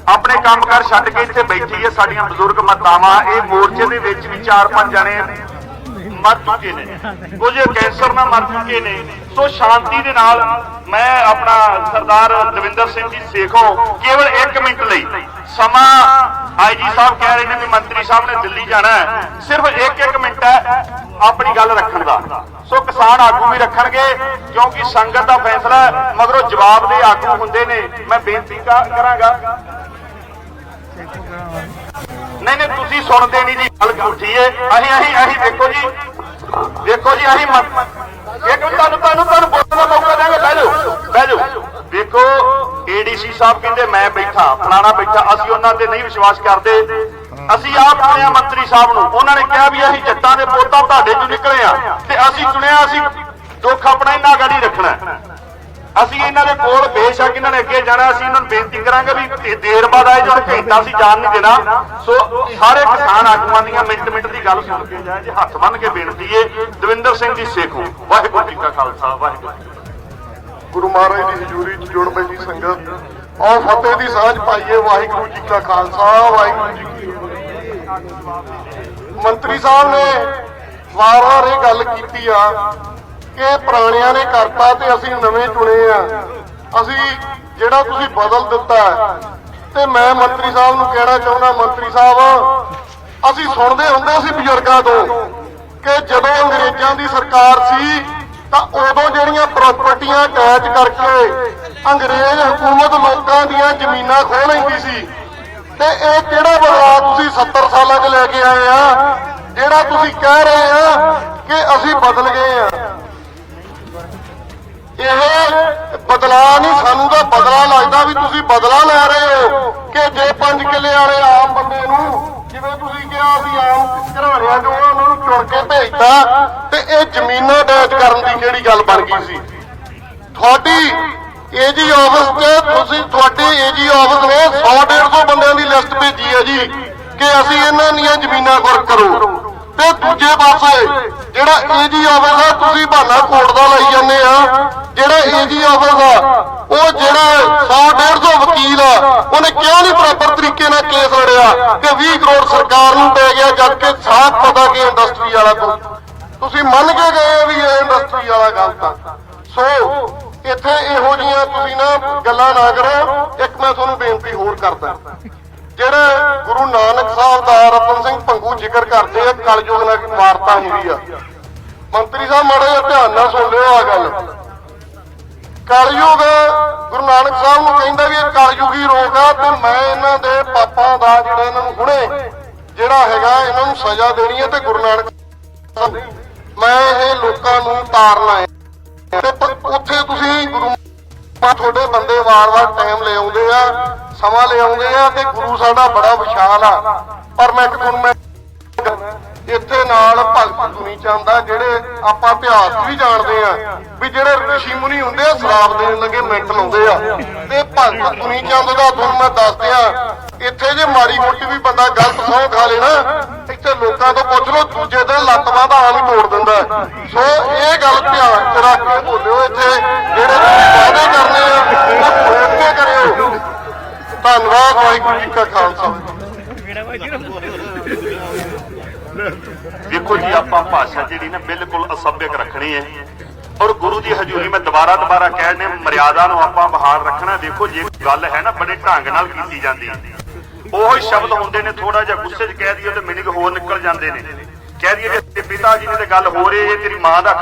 Speaker 5: ਆਪਣੇ ਕੰਮਕਾਰ ਛੱਡ ਕੇ ਇੱਥੇ ਬੈਠੀ ਹੈ। ਸਾਡੀਆਂ ਬਜ਼ੁਰਗ ਮਾਤਾਵਾਂ ਇਹ ਮੋਰਚੇ ਦੇ ਵਿੱਚ ਵੀ 4-5 ਜਣੇ ਮਰ ਚੁੱਕੇ ਨੇ, ਕੁਝ ਕੈਂਸਰ ਨਾਲ ਮਰ ਚੁੱਕੇ ਨੇ। ਸੋ ਸ਼ਾਂਤੀ ਦੇ ਨਾਲ ਮੈਂ ਆਪਣਾ ਸਰਦਾਰ ਦਵਿੰਦਰ ਸਿੰਘ ਜੀ ਸੇਖੋਂ ਕੇਵਲ 1 ਮਿੰਟ ਲਈ ਸਮਾਂ, ਆਈਜੀ ਸਾਹਿਬ ਕਹਿ ਰਹੇ ਨੇ ਵੀ ਮੰਤਰੀ ਸਾਹਿਬ ਨੇ ਦਿੱਲੀ ਜਾਣਾ ਹੈ, ਸਿਰਫ 1 ਮਿੰਟ ਹੈ ਆਪਣੀ ਗੱਲ ਰੱਖਣ ਦਾ। ਸੋ ਕਿਸਾਨ ਆਗੂ ਵੀ ਰੱਖਣਗੇ, ਕਿਉਂਕਿ ਸੰਗਤ ਦਾ ਫੈਸਲਾ ਮਗਰੋਂ ਜਵਾਬ ਦੇ ਆਗੂ ਹੁੰਦੇ ਨੇ। ਮੈਂ ਬੇਨਤੀ ਕਰਾਂਗਾ, ਨਹੀਂ ਤੁਸੀਂ ਸੁਣਦੇ ਨਹੀਂ ਜੀ, ਗੱਲ ਝੂਠੀ ਏ। ਅਸੀਂ ਵੇਖੋ ਜੀ, ਅਸੀਂ ਇੱਕ ਤੁਹਾਨੂੰ ਬੋਲਣ ਦਾ ਮੌਕਾ ਦੇਵਾਂਗੇ। ਬਹਿ ਜਾਓ। ਵੇਖੋ, ਏਡੀਸੀ ਸਾਹਿਬ ਕਹਿੰਦੇ ਮੈਂ ਬੈਠਾ, ਫਲਾਣਾ ਬੈਠਾ, ਅਸੀਂ ਉਹਨਾਂ ਤੇ ਨਹੀਂ ਵਿਸ਼ਵਾਸ ਕਰਦੇ। ਅਸੀਂ ਆਪ ਚੁਣਿਆ ਮੰਤਰੀ ਸਾਹਿਬ ਨੂੰ, ਉਹਨਾਂ ਨੇ ਕਿਹਾ ਵੀ ਅਸੀਂ ਜੱਟਾਂ ਦੇ ਪੋਤਾ ਤੁਹਾਡੇ ਚੋਂ ਨਿਕਲੇ ਆ ਤੇ ਅਸੀਂ ਚੁਣਿਆ, ਅਸੀਂ ਦੁੱਖ ਆਪਣਾ ਇਹਨਾਂ ਗਾੜੀ ਰੱਖਣਾ। ਅਸੀਂ ਇਹਨਾਂ ਦੇ ਕੋਲ ਬੇਸ਼ੱਕ ਇਹਨਾਂ ਨੇ ਅੱਗੇ ਜਾਣਾ, ਅਸੀਂ ਇਹਨਾਂ ਨੂੰ ਬੇਨਤੀ ਕਰਾਂਗੇ ਵੀ ਦੇਰ ਬਾਅਦ ਆਏ, ਜਦੋਂ ਘੰਟਾ ਅਸੀਂ ਜਾਣ ਨਹੀਂ ਦੇਣਾ। ਸੋ ਸਾਰੇ ਕਿਸਾਨ ਆਗੂਆਂ ਦੀਆਂ ਮਿੰਟ ਦੀ ਗੱਲ ਸੁਣ ਕੇ ਜਾਏ ਜੀ, ਹੱਥ ਬੰਨ ਕੇ ਬੇਨਤੀ ਹੈ। ਦਵਿੰਦਰ ਸਿੰਘ ਜੀ ਸੇਖੋਂ, ਵਾਹਿਗੁਰੂ ਜੀ ਕਾ ਖਾਲਸਾ, ਵਾਹਿਗੁਰੂ ਜੀ।
Speaker 4: ਗੁਰੂ ਮਹਾਰਾਜ ਦੀ ਹਜ਼ੂਰੀ 'ਚ ਜੁੜ ਬੈਠੀ ਸੰਗਤ, ਆਓ ਫਤਿਹ ਦੀ ਸਾਂਝ ਪਾਈਏ। ਵਾਹਿਗੁਰੂ ਜੀ ਕਾ ਖਾਲਸਾ, ਵਾਹਿਗੁਰੂ ਜੀ ਕੀ ਫਤਿਹ। ਮੰਤਰੀ ਸਾਹਿਬ ਨੇ ਵਾਰ-ਵਾਰ ਇਹ ਗੱਲ ਕੀਤੀ ਆ ਕਿ ਪੁਰਾਣਿਆਂ ਨੇ ਕਰਤਾ ਤੇ ਅਸੀਂ ਨਵੇਂ ਚੁਣੇ ਆ, ਅਸੀਂ ਜਿਹੜਾ ਤੁਸੀਂ ਬਦਲ ਦਿੱਤਾ। ਤੇ ਮੈਂ ਮੰਤਰੀ ਸਾਹਿਬ ਨੂੰ ਕਹਿਣਾ ਚਾਹੁੰਦਾ, ਮੰਤਰੀ ਸਾਹਿਬ, ਅਸੀਂ ਸੁਣਦੇ ਹੁੰਦੇ ਸੀ ਬਜ਼ੁਰਗਾਂ ਤੋਂ ਕਿ ਜਦੋਂ ਅੰਗਰੇਜ਼ਾਂ ਦੀ ਸਰਕਾਰ ਸੀ ਤਾਂ ਉਦੋਂ ਜਿਹੜੀਆਂ ਪ੍ਰਾਪਰਟੀਆਂ ਕੈਚ ਕਰਕੇ ਅੰਗਰੇਜ਼ ਹਕੂਮਤ ਲੋਕਾਂ ਦੀਆਂ ਜ਼ਮੀਨਾਂ ਖੋਹ ਲੈਂਦੀ ਸੀ। ਤੇ ਇਹ ਕਿਹੜਾ ਬਦਲਾਅ ਤੁਸੀਂ 70 ਸਾਲਾਂ 'ਚ ਲੈ ਕੇ ਆਏ ਆ, ਜਿਹੜਾ ਤੁਸੀਂ ਕਹਿ ਰਹੇ ਆ ਕਿ ਅਸੀਂ ਬਦਲ ਗਏ ਆ? ਇਹ ਬਦਲਾਅ ਨਹੀਂ, ਸਾਨੂੰ ਤਾਂ ਬਦਲਾ ਲੱਗਦਾ ਵੀ ਤੁਸੀਂ ਬਦਲਾ ਲੈ ਰਹੇ ਹੋ ਕਿ ਜੇ 5 ਕਿੱਲੇ ਵਾਲੇ ਆਮ ਬੰਦੇ ਨੂੰ
Speaker 9: ਜਿਵੇਂ ਤੁਸੀਂ ਕਿਹਾ ਵੀ ਆਮ ਘਰਾਣਿਆਂ ਚੋਂ ਉਹਨਾਂ ਨੂੰ ਚੁਣ ਕੇ ਭੇਜਤਾ ਤੇ ਇਹ ਜ਼ਮੀਨਾਂ ਡੈਜ ਕਰਨ ਦੀ ਕਿਹੜੀ ਗੱਲ ਬਣ ਗਈ ਸੀ। ਤੁਹਾਡੀ ਏਜੀ ਆਫਿਸ 'ਚ ਤੁਹਾਡੇ ਏਜੀ ਆਫਿਸ ਨੇ 100-150 ਬੰਦਿਆਂ ਦੀ ਲਿਸਟ ਭੇਜੀ ਹੈ ਜੀ ਕਿ ਅਸੀਂ ਇਹਨਾਂ ਦੀਆਂ ਜ਼ਮੀਨਾਂ ਗੁਰਕ ਕਰੋ, ਤੇ ਦੂਜੇ ਪਾਸੇ ਜਿਹੜਾ ਏਜੀ ਆਫਿਸ ਆ ਤੁਸੀਂ ਬਹਾਨਾ ਕੋਰਟ ਦਾ ਲਾਈ ਜਾਂਦੇ ਆ। ਜਿਹੜਾ ਏਜੀ ਆਫਿਸ ਆ ਉਹ ਜਿਹੜਾ 100-150 ਵਕੀਲ ਆ ਉਹਨੇ ਕਿਉਂ ਨਹੀਂ ਪ੍ਰੋਪਰ ਤਰੀਕੇ ਨਾਲ ਕੇਸ ਲੜਿਆ ਕਿ 20 ਕਰੋੜ ਸਰਕਾਰ ਨੂੰ ਪੈ ਗਿਆ, ਜਦ ਕਿ ਸਾਫ਼ ਪਤਾ ਕਿ ਇੰਡਸਟਰੀ ਵਾਲਾ ਤੁਸੀਂ ਮੰਨ ਕੇ ਗਏ ਵੀ ਇਹ ਇੰਡਸਟਰੀ ਵਾਲਾ ਗਲਤ ਆ। ਸੋ ਇੱਥੇ ਇਹੋ ਜਿਹੀਆਂ ਤੁਸੀਂ ਨਾ ਗੱਲਾਂ ਨਾ ਕਰੋ। ਇੱਕ ਮੈਂ ਤੁਹਾਨੂੰ ਬੇਨਤੀ ਹੋਰ ਕਰਦਾ, ਜਿਹੜੇ ਗੁਰੂ ਨਾਨਕ ਸਾਹਿਬ ਦਾ ਰਤਨ ਸਿੰਘ ਭੰਗੂ ਜ਼ਿਕਰ ਕਰਦੇ ਆ ਕਲਯੁਗ ਨਾਲ ਵਾਰਤਾ ਹੁੰਦੀ ਆ। ਮੰਤਰੀ ਸਾਹਿਬ ਮਾੜਾ ਜਿਹਾ ਧਿਆਨ ਨਾਲ ਸੁਣ ਲਿਓ ਆ ਗੱਲ। ਕਲਯੁਗ ਗੁਰੂ ਨਾਨਕ ਸਾਹਿਬ ਨੂੰ ਕਹਿੰਦਾ ਵੀ ਇਹ ਕਲਯੁਗੀ ਰੋਗ ਆ ਤੇ ਮੈਂ ਇਹਨਾਂ ਦੇ ਪਾਪਾਂ ਦਾ ਜਿਹੜਾ ਇਹਨਾਂ ਨੂੰ ਹੁਣੇ ਜਿਹੜਾ ਹੈਗਾ ਇਹਨਾਂ ਨੂੰ ਸਜ਼ਾ ਦੇਣੀ ਹੈ ਤੇ ਗੁਰੂ ਨਾਨਕ ਮੈਂ ਇਹ ਲੋਕਾਂ ਨੂੰ ਤਾਰਨਾ ਹੈ। ਤੇ ਉੱਥੇ ਤੁਸੀਂ ਗੁਰੂ ਤੁਹਾਡੇ ਬੰਦੇ ਵਾਰ-ਵਾਰ ਟਾਈਮ ਲੈ ਆਉਂਦੇ ਆ, ਸਮਾਂ ਲੈ ਆਉਂਦੇ ਆ ਤੇ ਗੁਰੂ ਸਾਡਾ ਬੜਾ ਵਿਸ਼ਾਲ ਆ। ਪਰ ਮੈਂ ਤੁਹਾਨੂੰ ਇੱਥੇ ਨਾਲ ਭਗਤ ਦੁਨੀ ਚੰਦ ਆ ਜਿਹੜੇ ਆਪਾਂ ਇਤਿਹਾਸ ਵੀ ਜਾਣਦੇ ਆ ਵੀ ਜਿਹੜੇ ਰਿਸ਼ੀ ਮੁਨੀ ਹੁੰਦੇ ਆ ਸ਼ਰਾਬ ਦੇਣ ਲੱਗੇ ਮਿੰਟ ਲਾਉਂਦੇ ਆ। ਤੇ ਭਗਤ ਦੁਨੀ ਚੰਦ ਦਾ ਤੁਹਾਨੂੰ ਮੈਂ ਦੱਸ ਦਿਆਂ, ਇੱਥੇ ਜੇ ਮਾੜੀ ਮੋਟੀ ਵੀ ਬੰਦਾ ਗਲਤ ਸਹੁੰ ਖਾ ਲੈਣਾ ਇੱਥੇ ਲੋਕਾਂ ਤੋਂ ਪੁੱਛ ਲਓ, ਦੂਜੇ ਦਿਨ ਲੱਤ ਬਾਂਹ ਆਮ ਹੀ ਤੋੜ ਦਿੰਦਾ। ਸੋ ਇਹ ਗੱਲ ਧਿਆਨ ਚ ਰੱਖ ਕੇ ਬੋਲਿਓ। ਇੱਥੇ ਜਿਹੜੇ ਵਾਅਦੇ ਕਰਨੇ ਆ ਉਹ ਸੋਚ ਕੇ ਕਰਿਓ। ਧੰਨਵਾਦ। ਵਾਹਿਗੁਰੂ ਜੀ ਕਾ ਖਾਲਸਾ।
Speaker 5: ਦੇਖੋ ਜੀ ਆਪਾਂ ਭਾਸ਼ਾ ਜਿਹੜੀ ਨਾ ਬਿਲਕੁਲ ਅਸਭਿਅਕ ਰੱਖਣੀ ਹੈ ਔਰ ਗੁਰੂ ਦੀ ਹਜ਼ੂਰੀ ਮੈਂ ਦੁਬਾਰਾ ਕਹਿਣੇ ਮਰਿਆਦਾ ਨੂੰ ਆਪਾਂ ਬਹਾਲ ਰੱਖਣਾ। ਦੇਖੋ ਜੇ ਗੱਲ ਹੈ ਨਾ ਬੜੇ ਢੰਗ ਨਾਲ ਕੀਤੀ ਜਾਂਦੀ, ਉਹ ਸ਼ਬਦ ਹੁੰਦੇ ਨੇ ਥੋੜਾ ਜਿਹਾ ਗੁੱਸੇ 'ਚ ਕਹਿ ਦਈਏ ਤੇ ਮੀਨਿੰਗ ਹੋਰ ਨਿਕਲ ਜਾਂਦੇ ਨੇ। ਕਹਿ ਦਈਏ ਕਿ ਪਿਤਾ ਜੀ ਨੇ ਤੇ ਗੱਲ ਹੋ ਰਹੀ ਹੈ ਤੇਰੀ ਮਾਂ ਦਾ